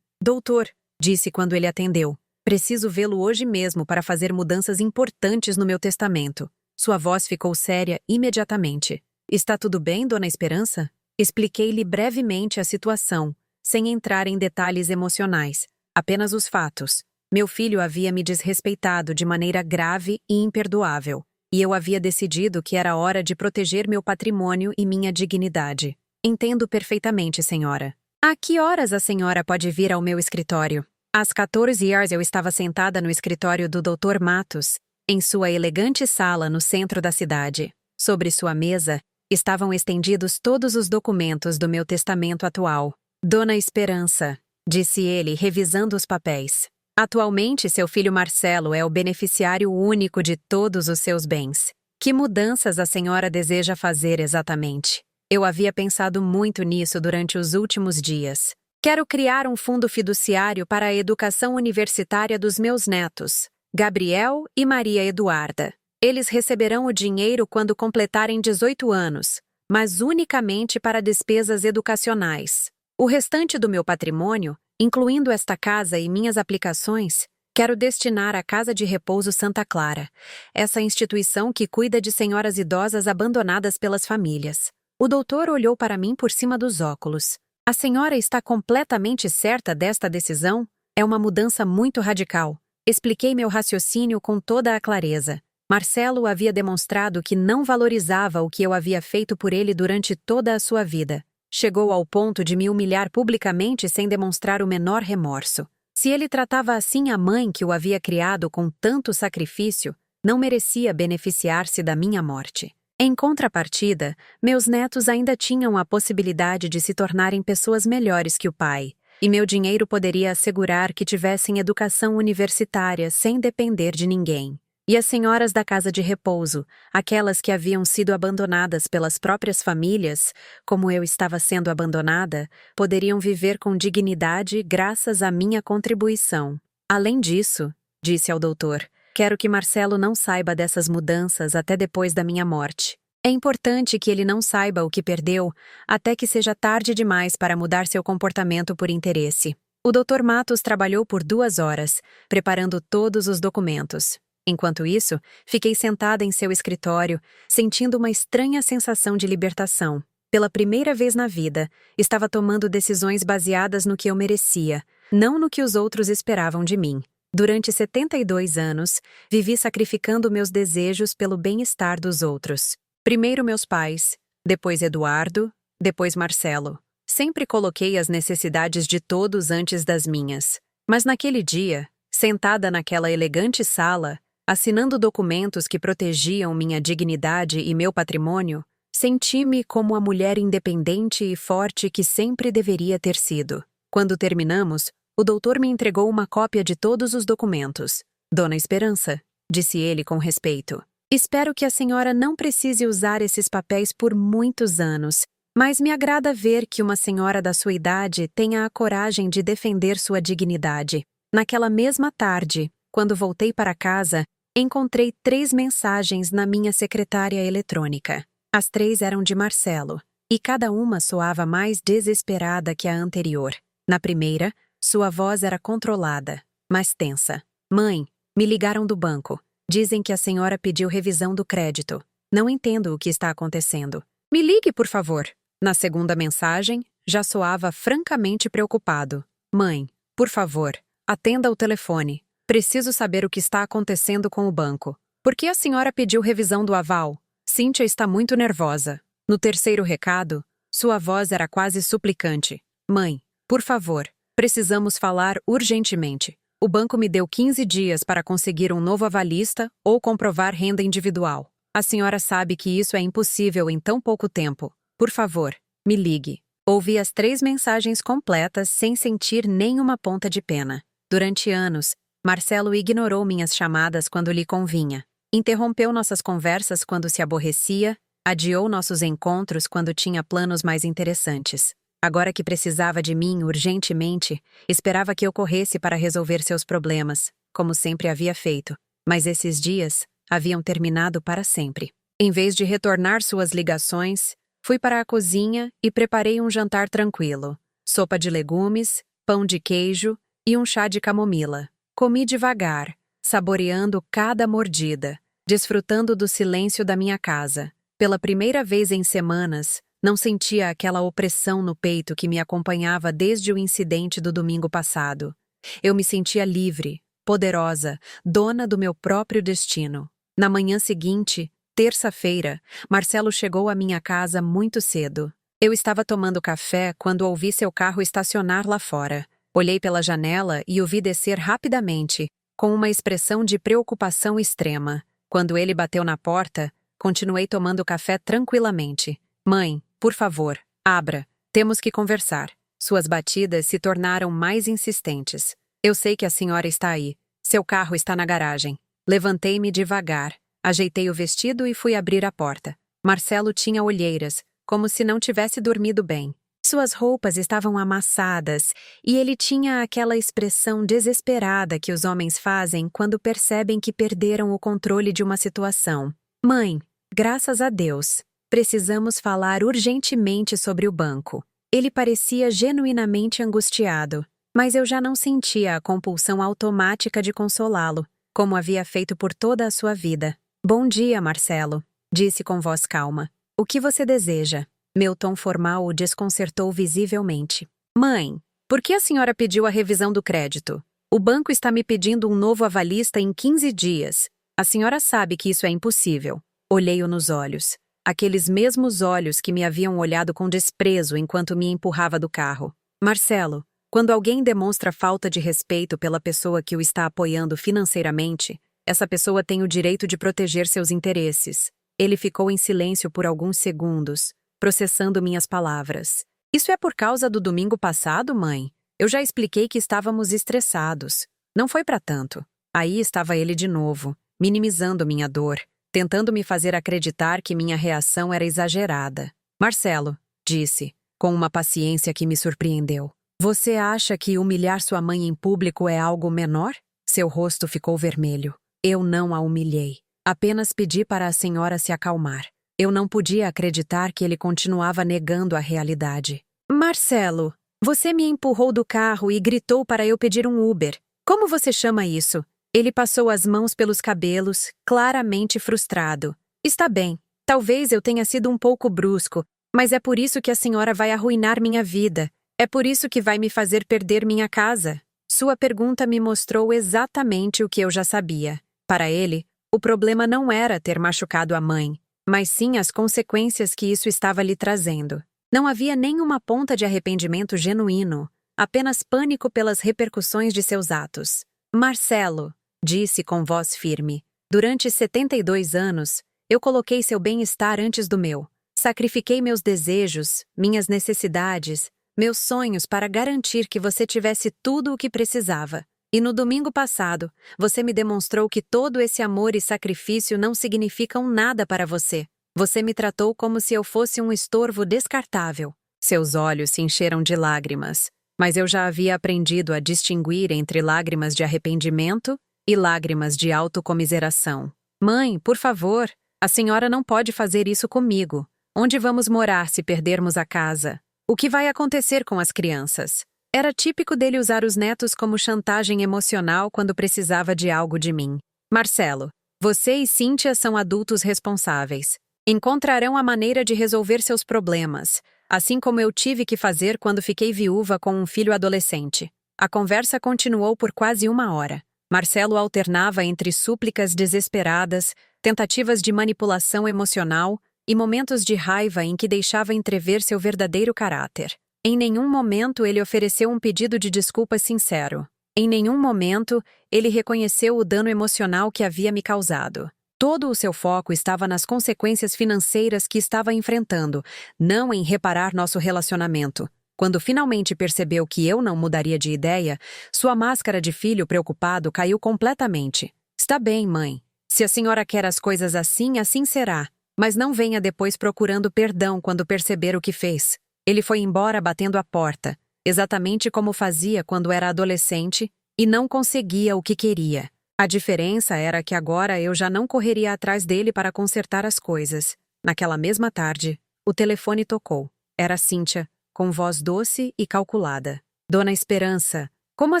Doutor, disse quando ele atendeu, preciso vê-lo hoje mesmo para fazer mudanças importantes no meu testamento. Sua voz ficou séria imediatamente. Está tudo bem, dona Esperança? Expliquei-lhe brevemente a situação, sem entrar em detalhes emocionais, apenas os fatos. Meu filho havia me desrespeitado de maneira grave e imperdoável, e eu havia decidido que era hora de proteger meu patrimônio e minha dignidade. Entendo perfeitamente, senhora. A que horas a senhora pode vir ao meu escritório? Às 14h eu estava sentada no escritório do Dr. Matos, em sua elegante sala no centro da cidade. Sobre sua mesa, estavam estendidos todos os documentos do meu testamento atual. Dona Esperança, disse ele, revisando os papéis. Atualmente, seu filho Marcelo é o beneficiário único de todos os seus bens. Que mudanças a senhora deseja fazer exatamente? Eu havia pensado muito nisso durante os últimos dias. Quero criar um fundo fiduciário para a educação universitária dos meus netos, Gabriel e Maria Eduarda. Eles receberão o dinheiro quando completarem 18 anos, mas unicamente para despesas educacionais. O restante do meu patrimônio, incluindo esta casa e minhas aplicações, quero destinar à Casa de Repouso Santa Clara, essa instituição que cuida de senhoras idosas abandonadas pelas famílias. O doutor olhou para mim por cima dos óculos. A senhora está completamente certa desta decisão? É uma mudança muito radical. Expliquei meu raciocínio com toda a clareza. Marcelo havia demonstrado que não valorizava o que eu havia feito por ele durante toda a sua vida. Chegou ao ponto de me humilhar publicamente sem demonstrar o menor remorso. Se ele tratava assim a mãe que o havia criado com tanto sacrifício, não merecia beneficiar-se da minha morte. Em contrapartida, meus netos ainda tinham a possibilidade de se tornarem pessoas melhores que o pai, e meu dinheiro poderia assegurar que tivessem educação universitária sem depender de ninguém. E as senhoras da Casa de Repouso, aquelas que haviam sido abandonadas pelas próprias famílias, como eu estava sendo abandonada, poderiam viver com dignidade graças à minha contribuição. Além disso, disse ao doutor, quero que Marcelo não saiba dessas mudanças até depois da minha morte. É importante que ele não saiba o que perdeu até que seja tarde demais para mudar seu comportamento por interesse. O Dr. Matos trabalhou por 2 horas, preparando todos os documentos. Enquanto isso, fiquei sentada em seu escritório, sentindo uma estranha sensação de libertação. Pela primeira vez na vida, estava tomando decisões baseadas no que eu merecia, não no que os outros esperavam de mim. Durante 72 anos, vivi sacrificando meus desejos pelo bem-estar dos outros. Primeiro meus pais, depois Eduardo, depois Marcelo. Sempre coloquei as necessidades de todos antes das minhas. Mas naquele dia, sentada naquela elegante sala, assinando documentos que protegiam minha dignidade e meu patrimônio, senti-me como a mulher independente e forte que sempre deveria ter sido. Quando terminamos, o doutor me entregou uma cópia de todos os documentos. Dona Esperança, disse ele com respeito, espero que a senhora não precise usar esses papéis por muitos anos, mas me agrada ver que uma senhora da sua idade tenha a coragem de defender sua dignidade. Naquela mesma tarde, quando voltei para casa, encontrei 3 mensagens na minha secretária eletrônica. As 3 eram de Marcelo, e cada uma soava mais desesperada que a anterior. Na primeira, sua voz era controlada, mas tensa. Mãe, me ligaram do banco. Dizem que a senhora pediu revisão do crédito. Não entendo o que está acontecendo. Me ligue, por favor. Na segunda mensagem, já soava francamente preocupado. Mãe, por favor, atenda o telefone. Preciso saber o que está acontecendo com o banco. Por que a senhora pediu revisão do aval? Cíntia está muito nervosa. No terceiro recado, sua voz era quase suplicante. Mãe, por favor, precisamos falar urgentemente. O banco me deu 15 dias para conseguir um novo avalista ou comprovar renda individual. A senhora sabe que isso é impossível em tão pouco tempo. Por favor, me ligue. Ouvi as 3 mensagens completas sem sentir nenhuma ponta de pena. Durante anos, Marcelo ignorou minhas chamadas quando lhe convinha. Interrompeu nossas conversas quando se aborrecia, adiou nossos encontros quando tinha planos mais interessantes. Agora que precisava de mim urgentemente, esperava que eu corresse para resolver seus problemas, como sempre havia feito. Mas esses dias haviam terminado para sempre. Em vez de retornar suas ligações, fui para a cozinha e preparei um jantar tranquilo. Sopa de legumes, pão de queijo e um chá de camomila. Comi devagar, saboreando cada mordida, desfrutando do silêncio da minha casa. Pela primeira vez em semanas, não sentia aquela opressão no peito que me acompanhava desde o incidente do domingo passado. Eu me sentia livre, poderosa, dona do meu próprio destino. Na manhã seguinte, terça-feira, Marcelo chegou à minha casa muito cedo. Eu estava tomando café quando ouvi seu carro estacionar lá fora. Olhei pela janela e o vi descer rapidamente, com uma expressão de preocupação extrema. Quando ele bateu na porta, Continuei tomando café tranquilamente. Mãe, por favor, abra. Temos que conversar. Suas batidas se tornaram mais insistentes. Eu sei que a senhora está aí. Seu carro está na garagem. Levantei-me devagar, ajeitei o vestido e fui abrir a porta. Marcelo tinha olheiras, como se não tivesse dormido bem. Suas roupas estavam amassadas e ele tinha aquela expressão desesperada que os homens fazem quando percebem que perderam o controle de uma situação. Mãe, graças a Deus, precisamos falar urgentemente sobre o banco. Ele parecia genuinamente angustiado, mas eu já não sentia a compulsão automática de consolá-lo, como havia feito por toda a sua vida. Bom dia, Marcelo, disse com voz calma. O que você deseja? Meu tom formal o desconcertou visivelmente. Mãe, por que a senhora pediu a revisão do crédito? O banco está me pedindo um novo avalista em 15 dias. A senhora sabe que isso é impossível. Olhei-o nos olhos. Aqueles mesmos olhos que me haviam olhado com desprezo enquanto me empurrava do carro. Marcelo, quando alguém demonstra falta de respeito pela pessoa que o está apoiando financeiramente, essa pessoa tem o direito de proteger seus interesses. Ele ficou em silêncio por alguns segundos, processando minhas palavras. Isso é por causa do domingo passado, mãe? Eu já expliquei que estávamos estressados. Não foi para tanto. Aí estava ele de novo, minimizando minha dor, tentando me fazer acreditar que minha reação era exagerada. Marcelo, disse, com uma paciência que me surpreendeu. Você acha que humilhar sua mãe em público é algo menor? Seu rosto ficou vermelho. Eu não a humilhei. Apenas pedi para a senhora se acalmar. Eu não podia acreditar que ele continuava negando a realidade. Marcelo, você me empurrou do carro e gritou para eu pedir um Uber. Como você chama isso? Ele passou as mãos pelos cabelos, claramente frustrado. Está bem, talvez eu tenha sido um pouco brusco, mas é por isso que a senhora vai arruinar minha vida. É por isso que vai me fazer perder minha casa. Sua pergunta me mostrou exatamente o que eu já sabia. Para ele, o problema não era ter machucado a mãe, mas sim as consequências que isso estava lhe trazendo. Não havia nenhuma ponta de arrependimento genuíno, apenas pânico pelas repercussões de seus atos. Marcelo, disse com voz firme, durante 72 anos, eu coloquei seu bem-estar antes do meu. Sacrifiquei meus desejos, minhas necessidades, meus sonhos para garantir que você tivesse tudo o que precisava. E no domingo passado, você me demonstrou que todo esse amor e sacrifício não significam nada para você. Você me tratou como se eu fosse um estorvo descartável. Seus olhos se encheram de lágrimas, mas eu já havia aprendido a distinguir entre lágrimas de arrependimento e lágrimas de autocomiseração. Mãe, por favor, a senhora não pode fazer isso comigo. Onde vamos morar se perdermos a casa? O que vai acontecer com as crianças? Era típico dele usar os netos como chantagem emocional quando precisava de algo de mim. Marcelo, você e Cíntia são adultos responsáveis. Encontrarão a maneira de resolver seus problemas, assim como eu tive que fazer quando fiquei viúva com um filho adolescente. A conversa continuou por quase 1 hora. Marcelo alternava entre súplicas desesperadas, tentativas de manipulação emocional e momentos de raiva em que deixava entrever seu verdadeiro caráter. Em nenhum momento ele ofereceu um pedido de desculpa sincero. Em nenhum momento ele reconheceu o dano emocional que havia me causado. Todo o seu foco estava nas consequências financeiras que estava enfrentando, não em reparar nosso relacionamento. Quando finalmente percebeu que eu não mudaria de ideia, sua máscara de filho preocupado caiu completamente. Está bem, mãe. Se a senhora quer as coisas assim, assim será. Mas não venha depois procurando perdão quando perceber o que fez. Ele foi embora batendo a porta, exatamente como fazia quando era adolescente e não conseguia o que queria. A diferença era que agora eu já não correria atrás dele para consertar as coisas. Naquela mesma tarde, o telefone tocou. Era Cíntia, com voz doce e calculada. Dona Esperança, como a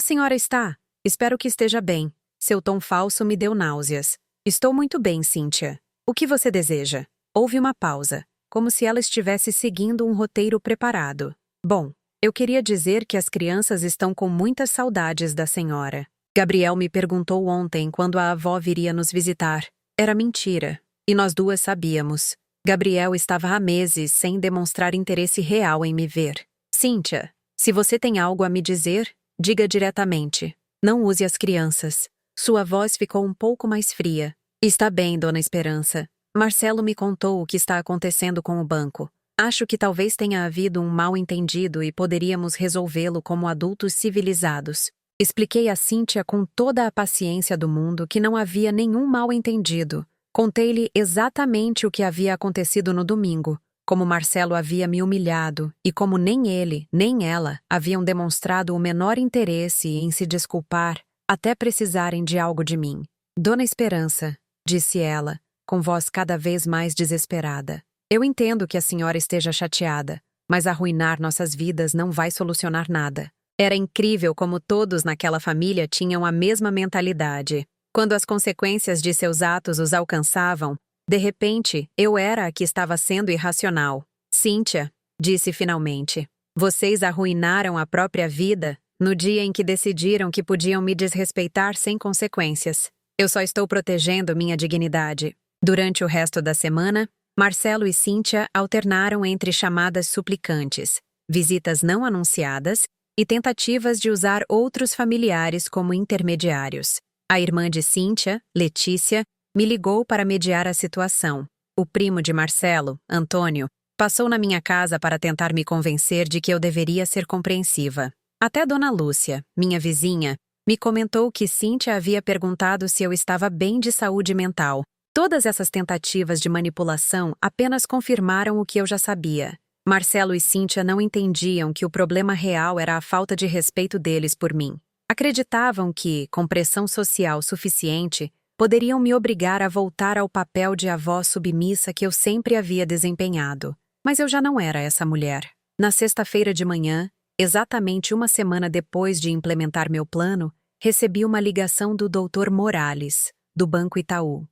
senhora está? Espero que esteja bem. Seu tom falso me deu náuseas. Estou muito bem, Cíntia. O que você deseja? Houve uma pausa, como se ela estivesse seguindo um roteiro preparado. Bom, eu queria dizer que as crianças estão com muitas saudades da senhora. Gabriel me perguntou ontem quando a avó viria nos visitar. Era mentira, e nós duas sabíamos. Gabriel estava há meses sem demonstrar interesse real em me ver. Cíntia, se você tem algo a me dizer, diga diretamente. Não use as crianças. Sua voz ficou um pouco mais fria. Está bem, Dona Esperança. Marcelo me contou o que está acontecendo com o banco. Acho que talvez tenha havido um mal-entendido e poderíamos resolvê-lo como adultos civilizados. Expliquei a Cíntia com toda a paciência do mundo que não havia nenhum mal-entendido. Contei-lhe exatamente o que havia acontecido no domingo, como Marcelo havia me humilhado e como nem ele, nem ela haviam demonstrado o menor interesse em se desculpar até precisarem de algo de mim. Dona Esperança, disse ela, com voz cada vez mais desesperada. Eu entendo que a senhora esteja chateada, mas arruinar nossas vidas não vai solucionar nada. Era incrível como todos naquela família tinham a mesma mentalidade. Quando as consequências de seus atos os alcançavam, de repente, eu era a que estava sendo irracional. Cíntia, disse finalmente, vocês arruinaram a própria vida no dia em que decidiram que podiam me desrespeitar sem consequências. Eu só estou protegendo minha dignidade. Durante o resto da semana, Marcelo e Cíntia alternaram entre chamadas suplicantes, visitas não anunciadas e tentativas de usar outros familiares como intermediários. A irmã de Cíntia, Letícia, me ligou para mediar a situação. O primo de Marcelo, Antônio, passou na minha casa para tentar me convencer de que eu deveria ser compreensiva. Até Dona Lúcia, minha vizinha, me comentou que Cíntia havia perguntado se eu estava bem de saúde mental. Todas essas tentativas de manipulação apenas confirmaram o que eu já sabia. Marcelo e Cíntia não entendiam que o problema real era a falta de respeito deles por mim. Acreditavam que, com pressão social suficiente, poderiam me obrigar a voltar ao papel de avó submissa que eu sempre havia desempenhado. Mas eu já não era essa mulher. Na sexta-feira de manhã, exatamente uma semana depois de implementar meu plano, recebi uma ligação do Dr. Morales, do Banco Itaú.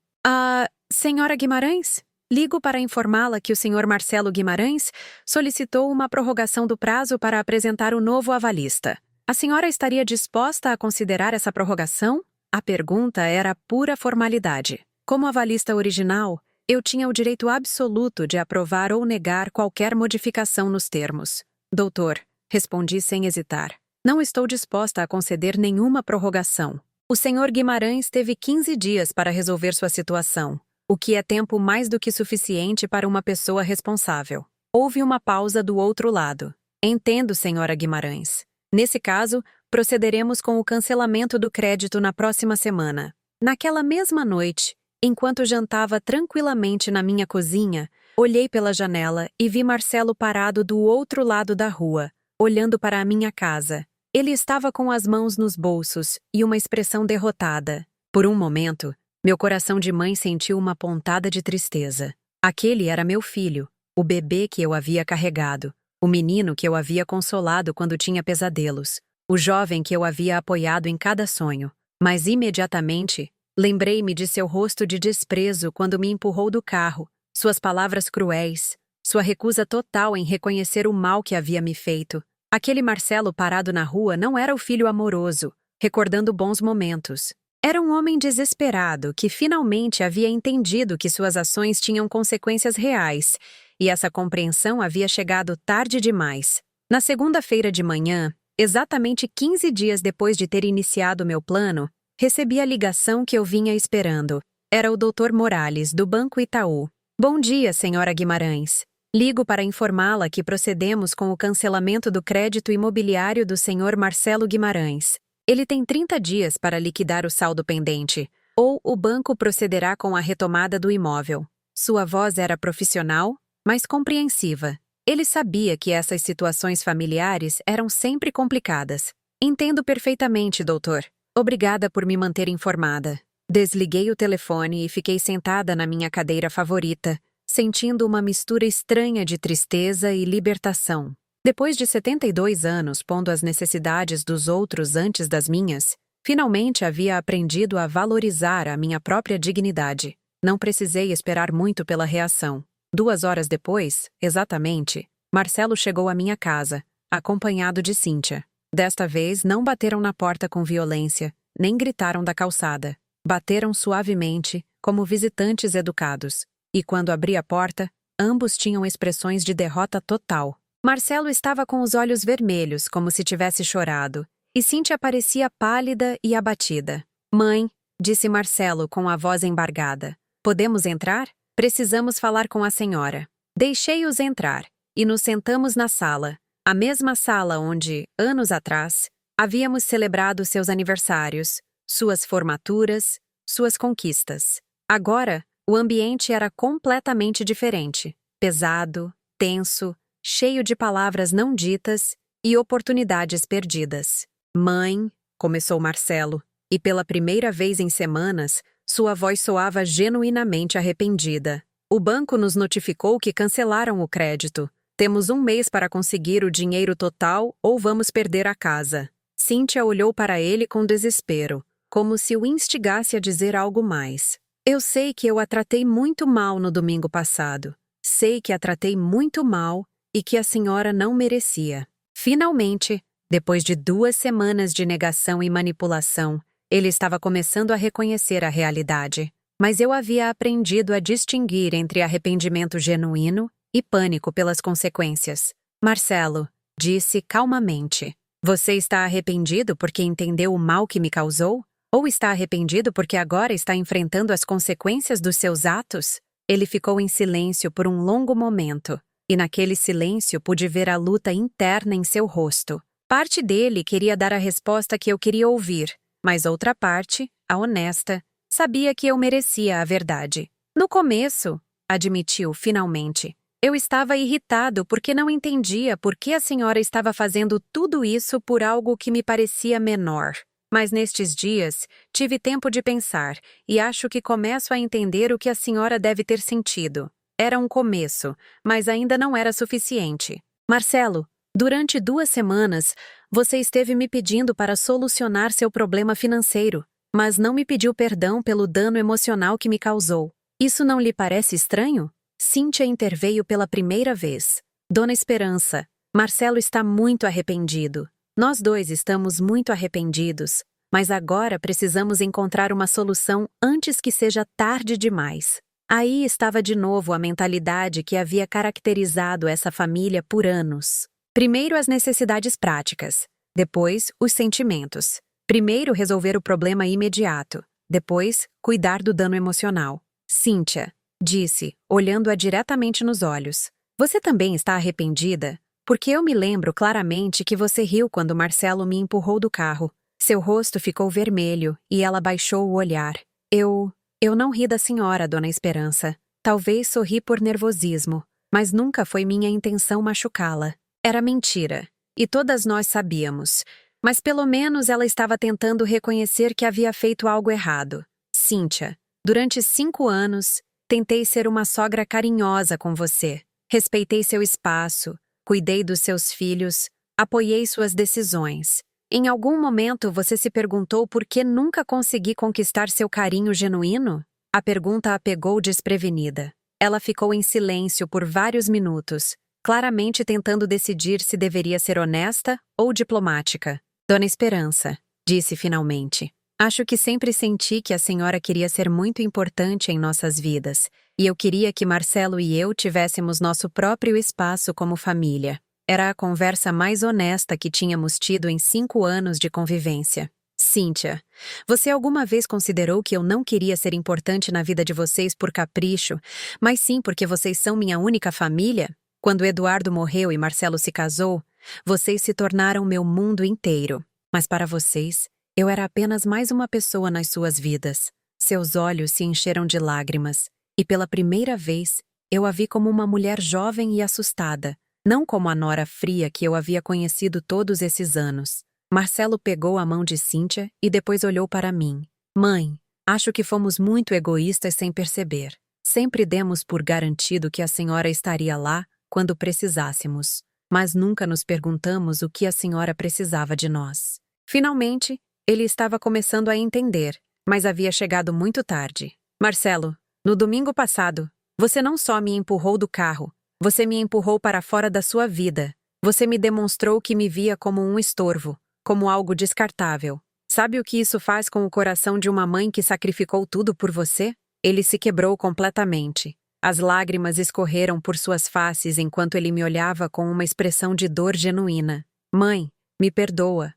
Senhora Guimarães? Ligo para informá-la que o senhor Marcelo Guimarães solicitou uma prorrogação do prazo para apresentar o novo avalista. A senhora estaria disposta a considerar essa prorrogação? A pergunta era pura formalidade. Como avalista original, eu tinha o direito absoluto de aprovar ou negar qualquer modificação nos termos. Doutor, respondi sem hesitar. Não estou disposta a conceder nenhuma prorrogação. O senhor Guimarães teve 15 dias para resolver sua situação, o que é tempo mais do que suficiente para uma pessoa responsável. Houve uma pausa do outro lado. Entendo, senhora Guimarães. Nesse caso, procederemos com o cancelamento do crédito na próxima semana. Naquela mesma noite, enquanto jantava tranquilamente na minha cozinha, olhei pela janela e vi Marcelo parado do outro lado da rua, olhando para a minha casa. Ele estava com as mãos nos bolsos e uma expressão derrotada. Por um momento, meu coração de mãe sentiu uma pontada de tristeza. Aquele era meu filho, o bebê que eu havia carregado, o menino que eu havia consolado quando tinha pesadelos, o jovem que eu havia apoiado em cada sonho. Mas imediatamente, lembrei-me de seu rosto de desprezo quando me empurrou do carro, suas palavras cruéis, sua recusa total em reconhecer o mal que havia me feito. Aquele Marcelo parado na rua não era o filho amoroso, recordando bons momentos. Era um homem desesperado que finalmente havia entendido que suas ações tinham consequências reais, e essa compreensão havia chegado tarde demais. Na segunda-feira de manhã, exatamente 15 dias depois de ter iniciado meu plano, recebi a ligação que eu vinha esperando. Era o Dr. Morales, do Banco Itaú. Bom dia, senhora Guimarães. Ligo para informá-la que procedemos com o cancelamento do crédito imobiliário do senhor Marcelo Guimarães. Ele tem 30 dias para liquidar o saldo pendente, ou o banco procederá com a retomada do imóvel. Sua voz era profissional, mas compreensiva. Ele sabia que essas situações familiares eram sempre complicadas. Entendo perfeitamente, doutor. Obrigada por me manter informada. Desliguei o telefone e fiquei sentada na minha cadeira favorita, sentindo uma mistura estranha de tristeza e libertação. Depois de 72 anos pondo as necessidades dos outros antes das minhas, finalmente havia aprendido a valorizar a minha própria dignidade. Não precisei esperar muito pela reação. 2 horas depois, exatamente, Marcelo chegou à minha casa, acompanhado de Cíntia. Desta vez não bateram na porta com violência, nem gritaram da calçada. Bateram suavemente, como visitantes educados. E quando abri a porta, ambos tinham expressões de derrota total. Marcelo estava com os olhos vermelhos, como se tivesse chorado, e Cíntia parecia pálida e abatida. Mãe, disse Marcelo com a voz embargada, podemos entrar? Precisamos falar com a senhora. Deixei-os entrar, e nos sentamos na sala, a mesma sala onde, anos atrás, havíamos celebrado seus aniversários, suas formaturas, suas conquistas. Agora, o ambiente era completamente diferente, pesado, tenso, cheio de palavras não ditas e oportunidades perdidas. Mãe, começou Marcelo, e pela primeira vez em semanas, sua voz soava genuinamente arrependida. O banco nos notificou que cancelaram o crédito. Temos um mês para conseguir o dinheiro total ou vamos perder a casa. Cíntia olhou para ele com desespero, como se o instigasse a dizer algo mais. Eu sei que eu a tratei muito mal no domingo passado. Sei que a tratei muito mal e que a senhora não merecia. Finalmente, depois de 2 semanas de negação e manipulação, ele estava começando a reconhecer a realidade. Mas eu havia aprendido a distinguir entre arrependimento genuíno e pânico pelas consequências. Marcelo, disse calmamente, você está arrependido porque entendeu o mal que me causou? Ou está arrependido porque agora está enfrentando as consequências dos seus atos? Ele ficou em silêncio por um longo momento, e naquele silêncio pude ver a luta interna em seu rosto. Parte dele queria dar a resposta que eu queria ouvir, mas outra parte, a honesta, sabia que eu merecia a verdade. No começo, admitiu finalmente, eu estava irritado porque não entendia por que a senhora estava fazendo tudo isso por algo que me parecia menor. Mas nestes dias, tive tempo de pensar e acho que começo a entender o que a senhora deve ter sentido. Era um começo, mas ainda não era suficiente. Marcelo, durante 2 semanas, você esteve me pedindo para solucionar seu problema financeiro, mas não me pediu perdão pelo dano emocional que me causou. Isso não lhe parece estranho? Cíntia interveio pela primeira vez. Dona Esperança, Marcelo está muito arrependido. Nós 2 estamos muito arrependidos, mas agora precisamos encontrar uma solução antes que seja tarde demais. Aí estava de novo a mentalidade que havia caracterizado essa família por anos. Primeiro as necessidades práticas, depois os sentimentos. Primeiro resolver o problema imediato, depois cuidar do dano emocional. Cíntia, disse, olhando-a diretamente nos olhos. Você também está arrependida? Porque eu me lembro claramente que você riu quando Marcelo me empurrou do carro. Seu rosto ficou vermelho e ela baixou o olhar. Eu não ri da senhora, Dona Esperança. Talvez sorri por nervosismo, mas nunca foi minha intenção machucá-la. Era mentira, e todas nós sabíamos. Mas pelo menos ela estava tentando reconhecer que havia feito algo errado. Cíntia, durante 5 anos, tentei ser uma sogra carinhosa com você. Respeitei seu espaço, cuidei dos seus filhos, apoiei suas decisões. Em algum momento você se perguntou por que nunca consegui conquistar seu carinho genuíno? A pergunta a pegou desprevenida. Ela ficou em silêncio por vários minutos, claramente tentando decidir se deveria ser honesta ou diplomática. Dona Esperança, disse finalmente, acho que sempre senti que a senhora queria ser muito importante em nossas vidas, e eu queria que Marcelo e eu tivéssemos nosso próprio espaço como família. Era a conversa mais honesta que tínhamos tido em 5 anos de convivência. Cíntia, você alguma vez considerou que eu não queria ser importante na vida de vocês por capricho, mas sim porque vocês são minha única família? Quando Eduardo morreu e Marcelo se casou, vocês se tornaram meu mundo inteiro. Mas para vocês, eu era apenas mais uma pessoa nas suas vidas. Seus olhos se encheram de lágrimas, e pela primeira vez, eu a vi como uma mulher jovem e assustada, não como a nora fria que eu havia conhecido todos esses anos. Marcelo pegou a mão de Cíntia e depois olhou para mim. Mãe, acho que fomos muito egoístas sem perceber. Sempre demos por garantido que a senhora estaria lá quando precisássemos, mas nunca nos perguntamos o que a senhora precisava de nós. Finalmente, ele estava começando a entender, mas havia chegado muito tarde. Marcelo, no domingo passado, você não só me empurrou do carro, você me empurrou para fora da sua vida. Você me demonstrou que me via como um estorvo, como algo descartável. Sabe o que isso faz com o coração de uma mãe que sacrificou tudo por você? Ele se quebrou completamente. As lágrimas escorreram por suas faces enquanto ele me olhava com uma expressão de dor genuína. Mãe, me perdoa,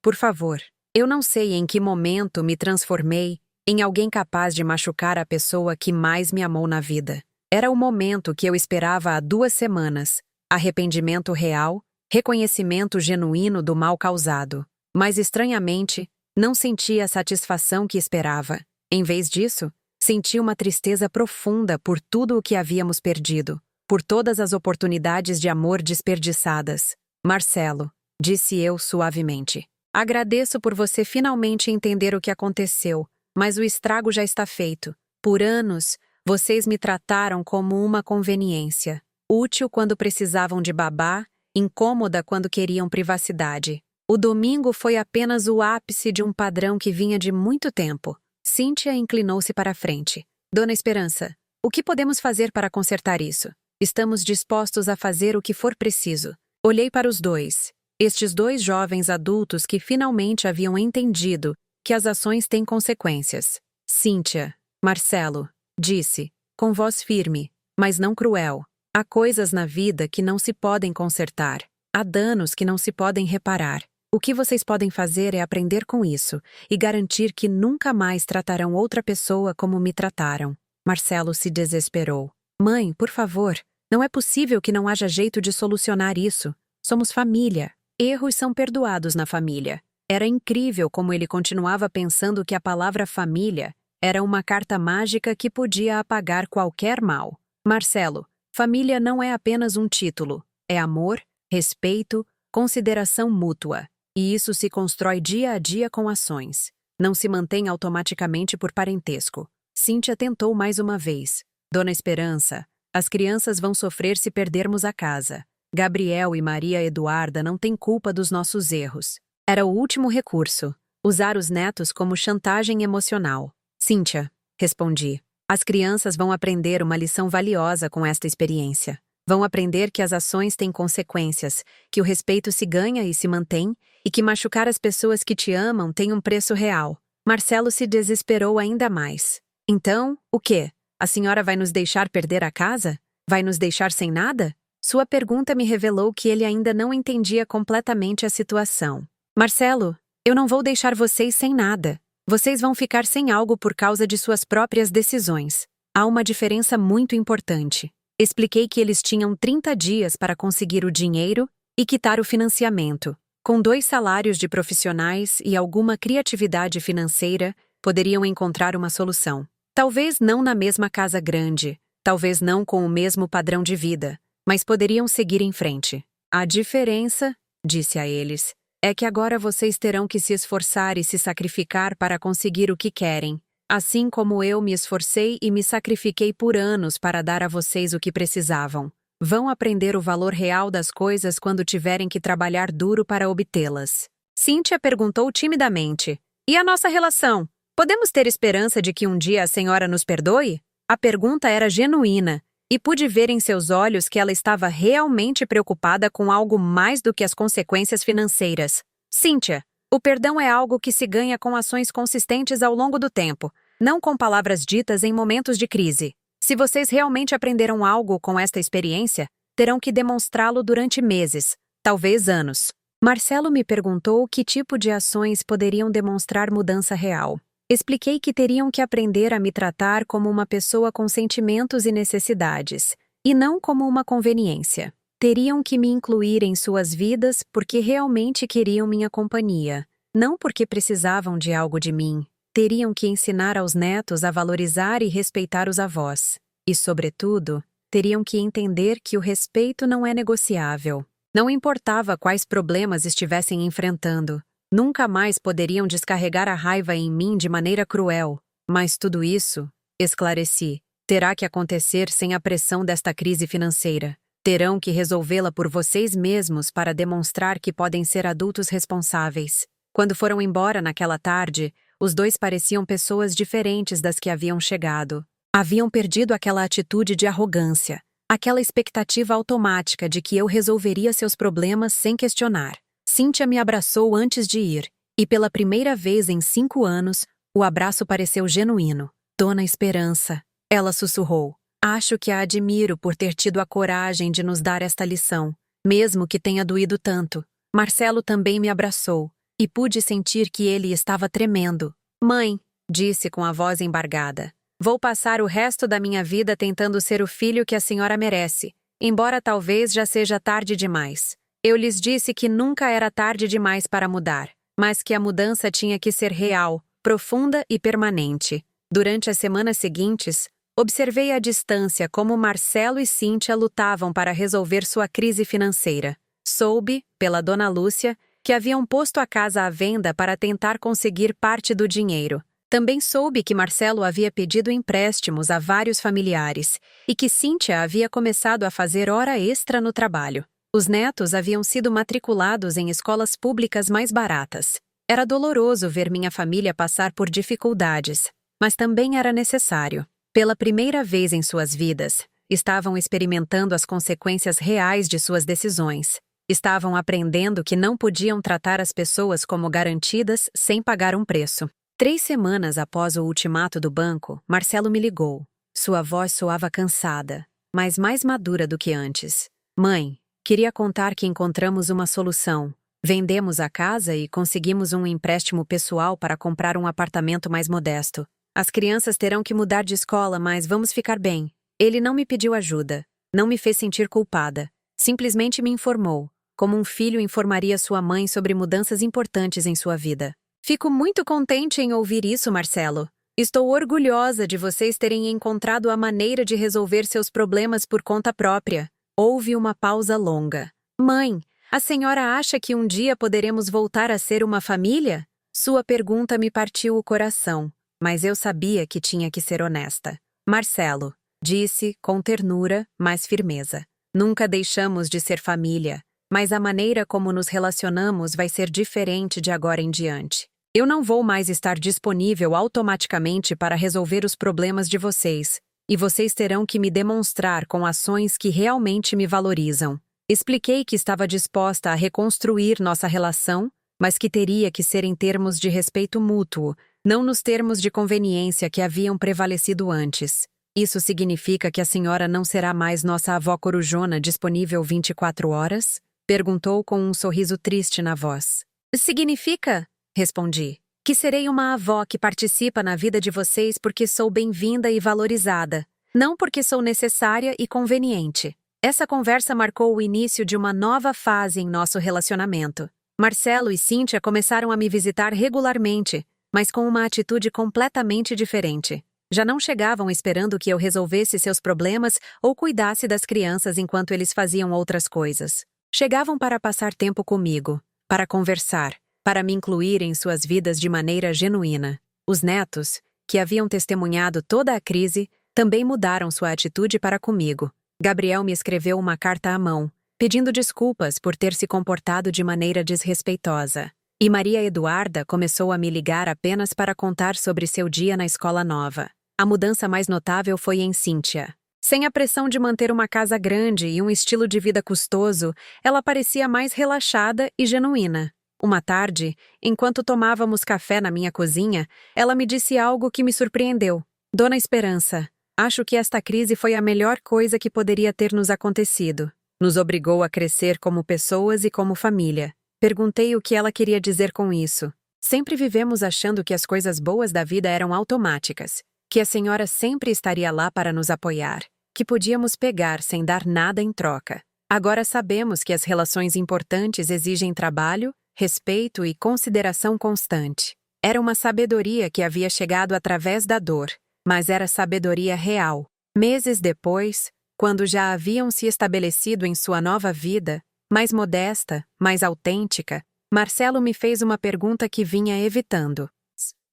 por favor. Eu não sei em que momento me transformei em alguém capaz de machucar a pessoa que mais me amou na vida. Era o momento que eu esperava há 2 semanas. Arrependimento real, reconhecimento genuíno do mal causado. Mas, estranhamente, não senti a satisfação que esperava. Em vez disso, senti uma tristeza profunda por tudo o que havíamos perdido, por todas as oportunidades de amor desperdiçadas. Marcelo, disse eu suavemente. Agradeço por você finalmente entender o que aconteceu, mas o estrago já está feito. Por anos, vocês me trataram como uma conveniência. Útil quando precisavam de babá, incômoda quando queriam privacidade. O domingo foi apenas o ápice de um padrão que vinha de muito tempo. Cíntia inclinou-se para a frente. Dona Esperança, o que podemos fazer para consertar isso? Estamos dispostos a fazer o que for preciso. Olhei para os dois. Estes 2 jovens adultos que finalmente haviam entendido que as ações têm consequências. Cíntia, Marcelo, disse, com voz firme, mas não cruel. Há coisas na vida que não se podem consertar. Há danos que não se podem reparar. O que vocês podem fazer é aprender com isso e garantir que nunca mais tratarão outra pessoa como me trataram. Marcelo se desesperou. Mãe, por favor, não é possível que não haja jeito de solucionar isso. Somos família. Erros são perdoados na família. Era incrível como ele continuava pensando que a palavra família era uma carta mágica que podia apagar qualquer mal. Marcelo, família não é apenas um título. É amor, respeito, consideração mútua. E isso se constrói dia a dia com ações. Não se mantém automaticamente por parentesco. Cíntia tentou mais uma vez. Dona Esperança, as crianças vão sofrer se perdermos a casa. Gabriel e Maria Eduarda não têm culpa dos nossos erros. Era o último recurso. Usar os netos como chantagem emocional. Cíntia, respondi. As crianças vão aprender uma lição valiosa com esta experiência. Vão aprender que as ações têm consequências, que o respeito se ganha e se mantém, e que machucar as pessoas que te amam tem um preço real. Marcelo se desesperou ainda mais. Então, o quê? A senhora vai nos deixar perder a casa? Vai nos deixar sem nada? Sua pergunta me revelou que ele ainda não entendia completamente a situação. Marcelo, eu não vou deixar vocês sem nada. Vocês vão ficar sem algo por causa de suas próprias decisões. Há uma diferença muito importante. Expliquei que eles tinham 30 dias para conseguir o dinheiro e quitar o financiamento. Com 2 salários de profissionais e alguma criatividade financeira, poderiam encontrar uma solução. Talvez não na mesma casa grande, talvez não com o mesmo padrão de vida, mas poderiam seguir em frente. A diferença, disse a eles, é que agora vocês terão que se esforçar e se sacrificar para conseguir o que querem. Assim como eu me esforcei e me sacrifiquei por anos para dar a vocês o que precisavam. Vão aprender o valor real das coisas quando tiverem que trabalhar duro para obtê-las. Cíntia perguntou timidamente. E a nossa relação? Podemos ter esperança de que um dia a senhora nos perdoe? A pergunta era genuína, e pude ver em seus olhos que ela estava realmente preocupada com algo mais do que as consequências financeiras. Cíntia, o perdão é algo que se ganha com ações consistentes ao longo do tempo, não com palavras ditas em momentos de crise. Se vocês realmente aprenderam algo com esta experiência, terão que demonstrá-lo durante meses, talvez anos. Marcelo me perguntou que tipo de ações poderiam demonstrar mudança real. Expliquei que teriam que aprender a me tratar como uma pessoa com sentimentos e necessidades, e não como uma conveniência. Teriam que me incluir em suas vidas porque realmente queriam minha companhia, não porque precisavam de algo de mim. Teriam que ensinar aos netos a valorizar e respeitar os avós. E, sobretudo, teriam que entender que o respeito não é negociável. Não importava quais problemas estivessem enfrentando. Nunca mais poderiam descarregar a raiva em mim de maneira cruel. Mas tudo isso, esclareci, terá que acontecer sem a pressão desta crise financeira. Terão que resolvê-la por vocês mesmos para demonstrar que podem ser adultos responsáveis. Quando foram embora naquela tarde, os 2 pareciam pessoas diferentes das que haviam chegado. Haviam perdido aquela atitude de arrogância, aquela expectativa automática de que eu resolveria seus problemas sem questionar. Cíntia me abraçou antes de ir, e pela primeira vez em 5 anos, o abraço pareceu genuíno. Dona Esperança, ela sussurrou. Acho que a admiro por ter tido a coragem de nos dar esta lição, mesmo que tenha doído tanto. Marcelo também me abraçou, e pude sentir que ele estava tremendo. Mãe, disse com a voz embargada. Vou passar o resto da minha vida tentando ser o filho que a senhora merece, embora talvez já seja tarde demais. Eu lhes disse que nunca era tarde demais para mudar, mas que a mudança tinha que ser real, profunda e permanente. Durante as semanas seguintes, observei à distância como Marcelo e Cíntia lutavam para resolver sua crise financeira. Soube, pela dona Lúcia, que haviam posto a casa à venda para tentar conseguir parte do dinheiro. Também soube que Marcelo havia pedido empréstimos a vários familiares e que Cíntia havia começado a fazer hora extra no trabalho. Os netos haviam sido matriculados em escolas públicas mais baratas. Era doloroso ver minha família passar por dificuldades, mas também era necessário. Pela primeira vez em suas vidas, estavam experimentando as consequências reais de suas decisões. Estavam aprendendo que não podiam tratar as pessoas como garantidas sem pagar um preço. 3 semanas após o ultimato do banco, Marcelo me ligou. Sua voz soava cansada, mas mais madura do que antes. Mãe, queria contar que encontramos uma solução. Vendemos a casa e conseguimos um empréstimo pessoal para comprar um apartamento mais modesto. As crianças terão que mudar de escola, mas vamos ficar bem. Ele não me pediu ajuda, não me fez sentir culpada. Simplesmente me informou, como um filho informaria sua mãe sobre mudanças importantes em sua vida. Fico muito contente em ouvir isso, Marcelo. Estou orgulhosa de vocês terem encontrado a maneira de resolver seus problemas por conta própria. Houve uma pausa longa. Mãe, a senhora acha que um dia poderemos voltar a ser uma família? Sua pergunta me partiu o coração, mas eu sabia que tinha que ser honesta. Marcelo, disse com ternura, mas firmeza. Nunca deixamos de ser família, mas a maneira como nos relacionamos vai ser diferente de agora em diante. Eu não vou mais estar disponível automaticamente para resolver os problemas de vocês, e vocês terão que me demonstrar com ações que realmente me valorizam. Expliquei que estava disposta a reconstruir nossa relação, mas que teria que ser em termos de respeito mútuo, não nos termos de conveniência que haviam prevalecido antes. Isso significa que a senhora não será mais nossa avó corujona disponível 24 horas? Perguntou com um sorriso triste na voz. Significa, respondi, que serei uma avó que participa na vida de vocês porque sou bem-vinda e valorizada, não porque sou necessária e conveniente. Essa conversa marcou o início de uma nova fase em nosso relacionamento. Marcelo e Cíntia começaram a me visitar regularmente, mas com uma atitude completamente diferente. Já não chegavam esperando que eu resolvesse seus problemas ou cuidasse das crianças enquanto eles faziam outras coisas. Chegavam para passar tempo comigo, para conversar, para me incluir em suas vidas de maneira genuína. Os netos, que haviam testemunhado toda a crise, também mudaram sua atitude para comigo. Gabriel me escreveu uma carta à mão, pedindo desculpas por ter se comportado de maneira desrespeitosa. E Maria Eduarda começou a me ligar apenas para contar sobre seu dia na escola nova. A mudança mais notável foi em Cíntia. Sem a pressão de manter uma casa grande e um estilo de vida custoso, ela parecia mais relaxada e genuína. Uma tarde, enquanto tomávamos café na minha cozinha, ela me disse algo que me surpreendeu. Dona Esperança, acho que esta crise foi a melhor coisa que poderia ter nos acontecido. Nos obrigou a crescer como pessoas e como família. Perguntei o que ela queria dizer com isso. Sempre vivemos achando que as coisas boas da vida eram automáticas, que a senhora sempre estaria lá para nos apoiar, que podíamos pegar sem dar nada em troca. Agora sabemos que as relações importantes exigem trabalho, respeito e consideração constante. Era uma sabedoria que havia chegado através da dor, mas era sabedoria real. Meses depois, quando já haviam se estabelecido em sua nova vida, mais modesta, mais autêntica, Marcelo me fez uma pergunta que vinha evitando.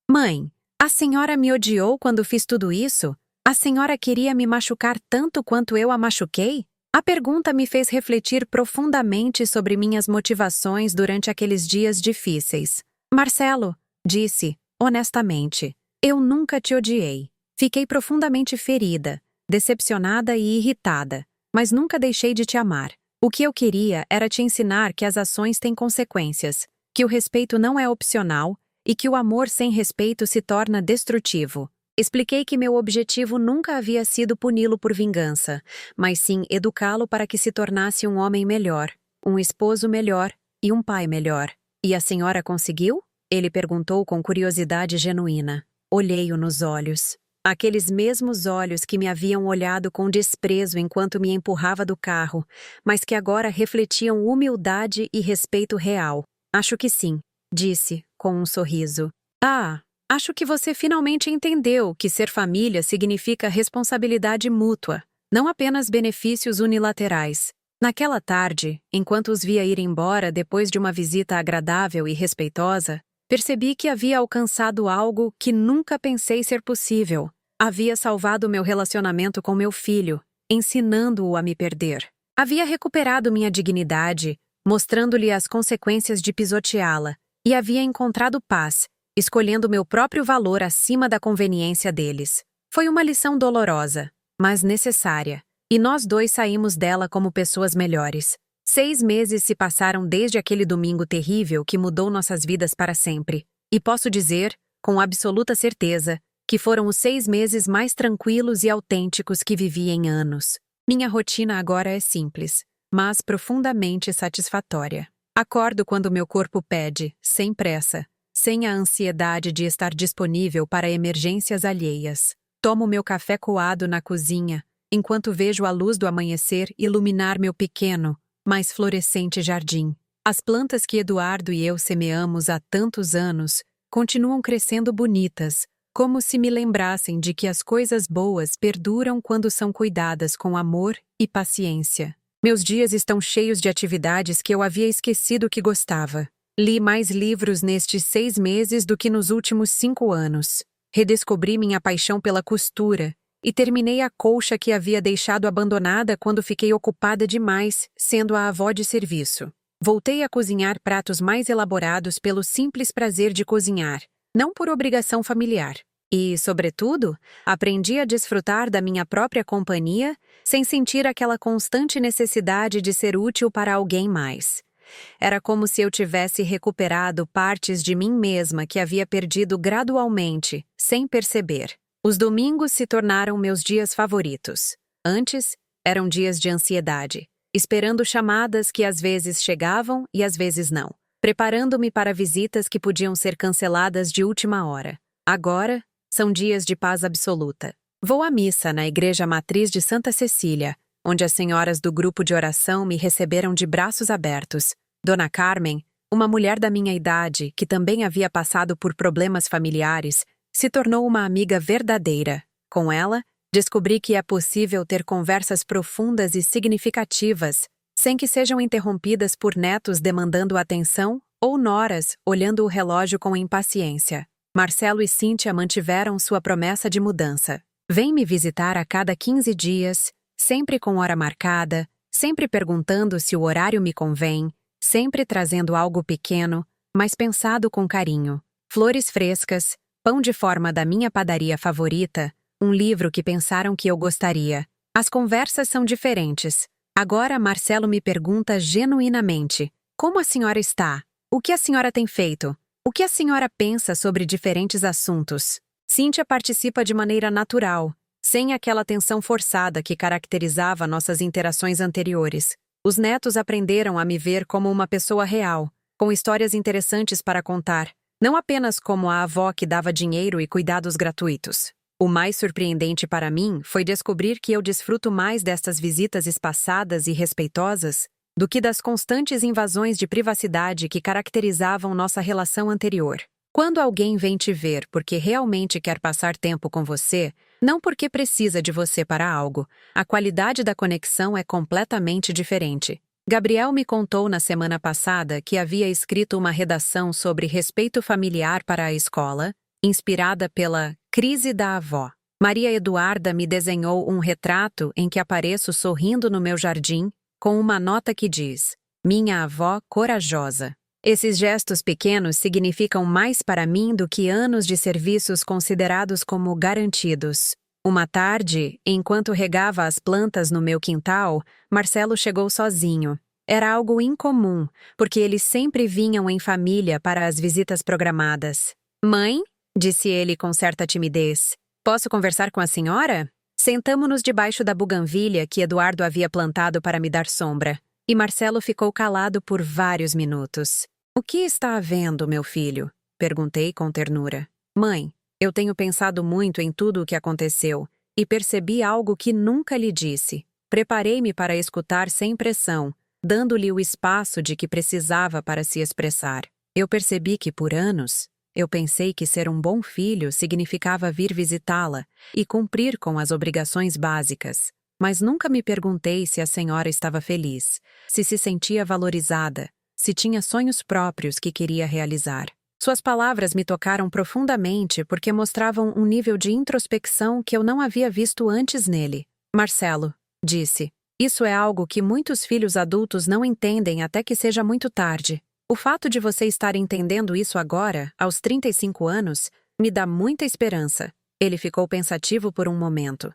Mãe, a senhora me odiou quando fiz tudo isso? A senhora queria me machucar tanto quanto eu a machuquei? A pergunta me fez refletir profundamente sobre minhas motivações durante aqueles dias difíceis. Marcelo, disse, honestamente, eu nunca te odiei. Fiquei profundamente ferida, decepcionada e irritada, mas nunca deixei de te amar. O que eu queria era te ensinar que as ações têm consequências, que o respeito não é opcional e que o amor sem respeito se torna destrutivo. Expliquei que meu objetivo nunca havia sido puni-lo por vingança, mas sim educá-lo para que se tornasse um homem melhor, um esposo melhor e um pai melhor. E a senhora conseguiu? Ele perguntou com curiosidade genuína. olhei-o nos olhos. Aqueles mesmos olhos que me haviam olhado com desprezo enquanto me empurrava do carro, mas que agora refletiam humildade e respeito real. Acho que sim, disse, com um sorriso. Ah, acho que você finalmente entendeu que ser família significa responsabilidade mútua, não apenas benefícios unilaterais. Naquela tarde, enquanto os via ir embora depois de uma visita agradável e respeitosa, percebi que havia alcançado algo que nunca pensei ser possível. Havia salvado meu relacionamento com meu filho, ensinando-o a me perder. Havia recuperado minha dignidade, mostrando-lhe as consequências de pisoteá-la, e havia encontrado paz, escolhendo meu próprio valor acima da conveniência deles. Foi uma lição dolorosa, mas necessária, e nós dois saímos dela como pessoas melhores. 6 meses se passaram desde aquele domingo terrível que mudou nossas vidas para sempre, e posso dizer, com absoluta certeza, que foram os 6 meses mais tranquilos e autênticos que vivi em anos. Minha rotina agora é simples, mas profundamente satisfatória. Acordo quando meu corpo pede, sem pressa, sem a ansiedade de estar disponível para emergências alheias. Tomo meu café coado na cozinha, enquanto vejo a luz do amanhecer iluminar meu pequeno, mais florescente jardim. As plantas que Eduardo e eu semeamos há tantos anos continuam crescendo bonitas, como se me lembrassem de que as coisas boas perduram quando são cuidadas com amor e paciência. Meus dias estão cheios de atividades que eu havia esquecido que gostava. Li mais livros nestes 6 meses do que nos últimos 5 anos. Redescobri minha paixão pela costura e terminei a colcha que havia deixado abandonada quando fiquei ocupada demais, sendo a avó de serviço. Voltei a cozinhar pratos mais elaborados pelo simples prazer de cozinhar, não por obrigação familiar. E, sobretudo, aprendi a desfrutar da minha própria companhia sem sentir aquela constante necessidade de ser útil para alguém mais. Era como se eu tivesse recuperado partes de mim mesma que havia perdido gradualmente, sem perceber. Os domingos se tornaram meus dias favoritos. Antes, eram dias de ansiedade, esperando chamadas que às vezes chegavam e às vezes não, preparando-me para visitas que podiam ser canceladas de última hora. Agora, são dias de paz absoluta. Vou à missa na Igreja Matriz de Santa Cecília, onde as senhoras do grupo de oração me receberam de braços abertos. Dona Carmen, uma mulher da minha idade, que também havia passado por problemas familiares, se tornou uma amiga verdadeira. Com ela, descobri que é possível ter conversas profundas e significativas, sem que sejam interrompidas por netos demandando atenção ou noras olhando o relógio com impaciência. Marcelo e Cíntia mantiveram sua promessa de mudança. Vem me visitar a cada 15 dias, sempre com hora marcada, sempre perguntando se o horário me convém, sempre trazendo algo pequeno, mas pensado com carinho. Flores frescas, pão de forma da minha padaria favorita, um livro que pensaram que eu gostaria. As conversas são diferentes. Agora Marcelo me pergunta genuinamente: como a senhora está? O que a senhora tem feito? O que a senhora pensa sobre diferentes assuntos? Cíntia participa de maneira natural, sem aquela tensão forçada que caracterizava nossas interações anteriores. Os netos aprenderam a me ver como uma pessoa real, com histórias interessantes para contar, não apenas como a avó que dava dinheiro e cuidados gratuitos. O mais surpreendente para mim foi descobrir que eu desfruto mais destas visitas espaçadas e respeitosas do que das constantes invasões de privacidade que caracterizavam nossa relação anterior. Quando alguém vem te ver porque realmente quer passar tempo com você, não porque precisa de você para algo, a qualidade da conexão é completamente diferente. Gabriel me contou na semana passada que havia escrito uma redação sobre respeito familiar para a escola, inspirada pela crise da avó. Maria Eduarda me desenhou um retrato em que apareço sorrindo no meu jardim, com uma nota que diz: minha avó corajosa. Esses gestos pequenos significam mais para mim do que anos de serviços considerados como garantidos. Uma tarde, enquanto regava as plantas no meu quintal, Marcelo chegou sozinho. Era algo incomum, porque eles sempre vinham em família para as visitas programadas. Mãe, disse ele com certa timidez, posso conversar com a senhora? Sentamo-nos debaixo da buganvília que Eduardo havia plantado para me dar sombra, e Marcelo ficou calado por vários minutos. O que está havendo, meu filho? Perguntei com ternura. Mãe, Eu tenho pensado muito em tudo o que aconteceu e percebi algo que nunca lhe disse. Preparei-me para escutar sem pressão, dando-lhe o espaço de que precisava para se expressar. Eu percebi que, por anos, eu pensei que ser um bom filho significava vir visitá-la e cumprir com as obrigações básicas. Mas nunca me perguntei se a senhora estava feliz, se sentia valorizada, se tinha sonhos próprios que queria realizar. Suas palavras me tocaram profundamente porque mostravam um nível de introspecção que eu não havia visto antes nele. Marcelo, disse, isso é algo que muitos filhos adultos não entendem até que seja muito tarde. O fato de você estar entendendo isso agora, aos 35 anos, me dá muita esperança. Ele ficou pensativo por um momento.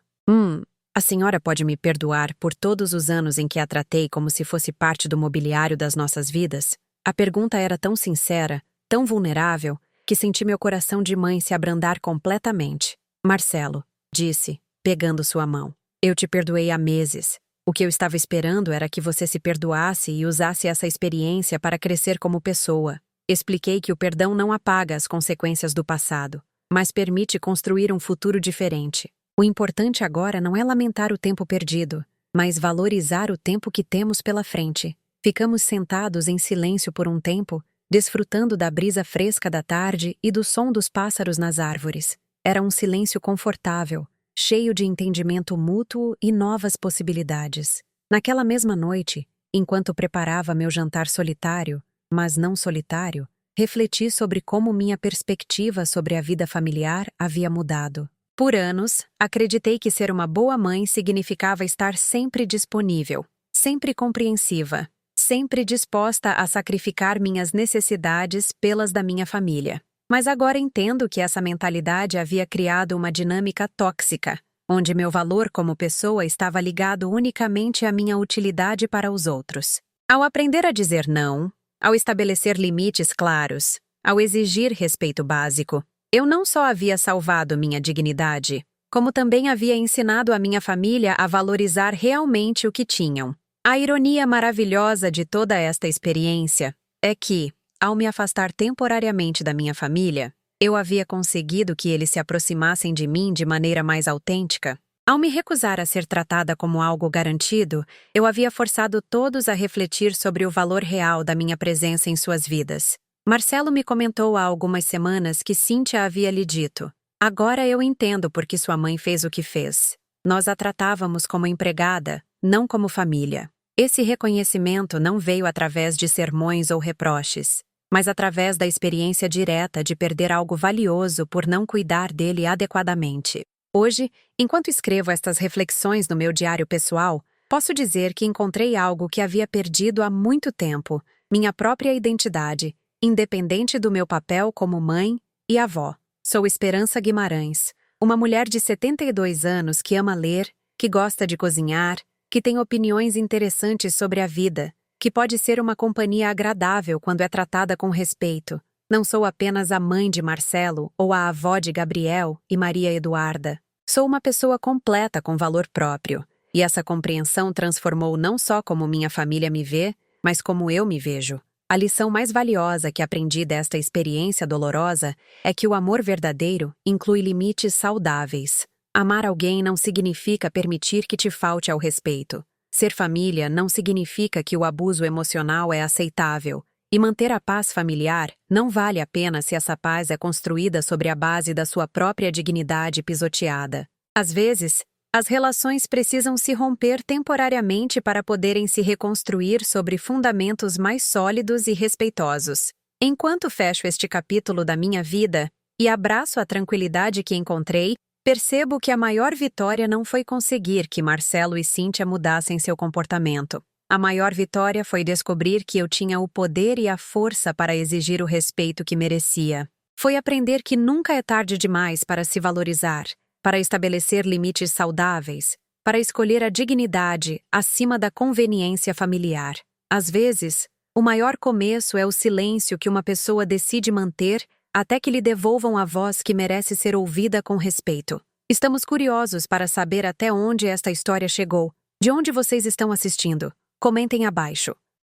A senhora pode me perdoar por todos os anos em que a tratei como se fosse parte do mobiliário das nossas vidas? A pergunta era tão sincera, tão vulnerável, que senti meu coração de mãe se abrandar completamente. Marcelo, disse, pegando sua mão, eu te perdoei há meses. O que eu estava esperando era que você se perdoasse e usasse essa experiência para crescer como pessoa. Expliquei que o perdão não apaga as consequências do passado, mas permite construir um futuro diferente. O importante agora não é lamentar o tempo perdido, mas valorizar o tempo que temos pela frente. Ficamos sentados em silêncio por um tempo, desfrutando da brisa fresca da tarde e do som dos pássaros nas árvores. Era um silêncio confortável, cheio de entendimento mútuo e novas possibilidades. Naquela mesma noite, enquanto preparava meu jantar solitário, mas não solitário, refleti sobre como minha perspectiva sobre a vida familiar havia mudado. Por anos, acreditei que ser uma boa mãe significava estar sempre disponível, sempre compreensiva, sempre disposta a sacrificar minhas necessidades pelas da minha família. Mas agora entendo que essa mentalidade havia criado uma dinâmica tóxica, onde meu valor como pessoa estava ligado unicamente à minha utilidade para os outros. Ao aprender a dizer não, ao estabelecer limites claros, ao exigir respeito básico, eu não só havia salvado minha dignidade, como também havia ensinado a minha família a valorizar realmente o que tinham. A ironia maravilhosa de toda esta experiência é que, ao me afastar temporariamente da minha família, eu havia conseguido que eles se aproximassem de mim de maneira mais autêntica. Ao me recusar a ser tratada como algo garantido, eu havia forçado todos a refletir sobre o valor real da minha presença em suas vidas. Marcelo me comentou há algumas semanas que Cíntia havia lhe dito: agora eu entendo por que sua mãe fez o que fez. Nós a tratávamos como empregada, não como família. Esse reconhecimento não veio através de sermões ou reproches, mas através da experiência direta de perder algo valioso por não cuidar dele adequadamente. Hoje, enquanto escrevo estas reflexões no meu diário pessoal, posso dizer que encontrei algo que havia perdido há muito tempo, minha própria identidade, independente do meu papel como mãe e avó. Sou Esperança Guimarães, uma mulher de 72 anos que ama ler, que gosta de cozinhar, que tem opiniões interessantes sobre a vida, que pode ser uma companhia agradável quando é tratada com respeito. Não sou apenas a mãe de Marcelo ou a avó de Gabriel e Maria Eduarda. Sou uma pessoa completa com valor próprio, e essa compreensão transformou não só como minha família me vê, mas como eu me vejo. A lição mais valiosa que aprendi desta experiência dolorosa é que o amor verdadeiro inclui limites saudáveis. Amar alguém não significa permitir que te falte ao respeito. Ser família não significa que o abuso emocional é aceitável. E manter a paz familiar não vale a pena se essa paz é construída sobre a base da sua própria dignidade pisoteada. Às vezes, as relações precisam se romper temporariamente para poderem se reconstruir sobre fundamentos mais sólidos e respeitosos. Enquanto fecho este capítulo da minha vida e abraço a tranquilidade que encontrei, percebo que a maior vitória não foi conseguir que Marcelo e Cíntia mudassem seu comportamento. A maior vitória foi descobrir que eu tinha o poder e a força para exigir o respeito que merecia. Foi aprender que nunca é tarde demais para se valorizar, para estabelecer limites saudáveis, para escolher a dignidade acima da conveniência familiar. Às vezes, o maior começo é o silêncio que uma pessoa decide manter até que lhe devolvam a voz que merece ser ouvida com respeito. Estamos curiosos para saber até onde esta história chegou. De onde vocês estão assistindo? Comentem abaixo.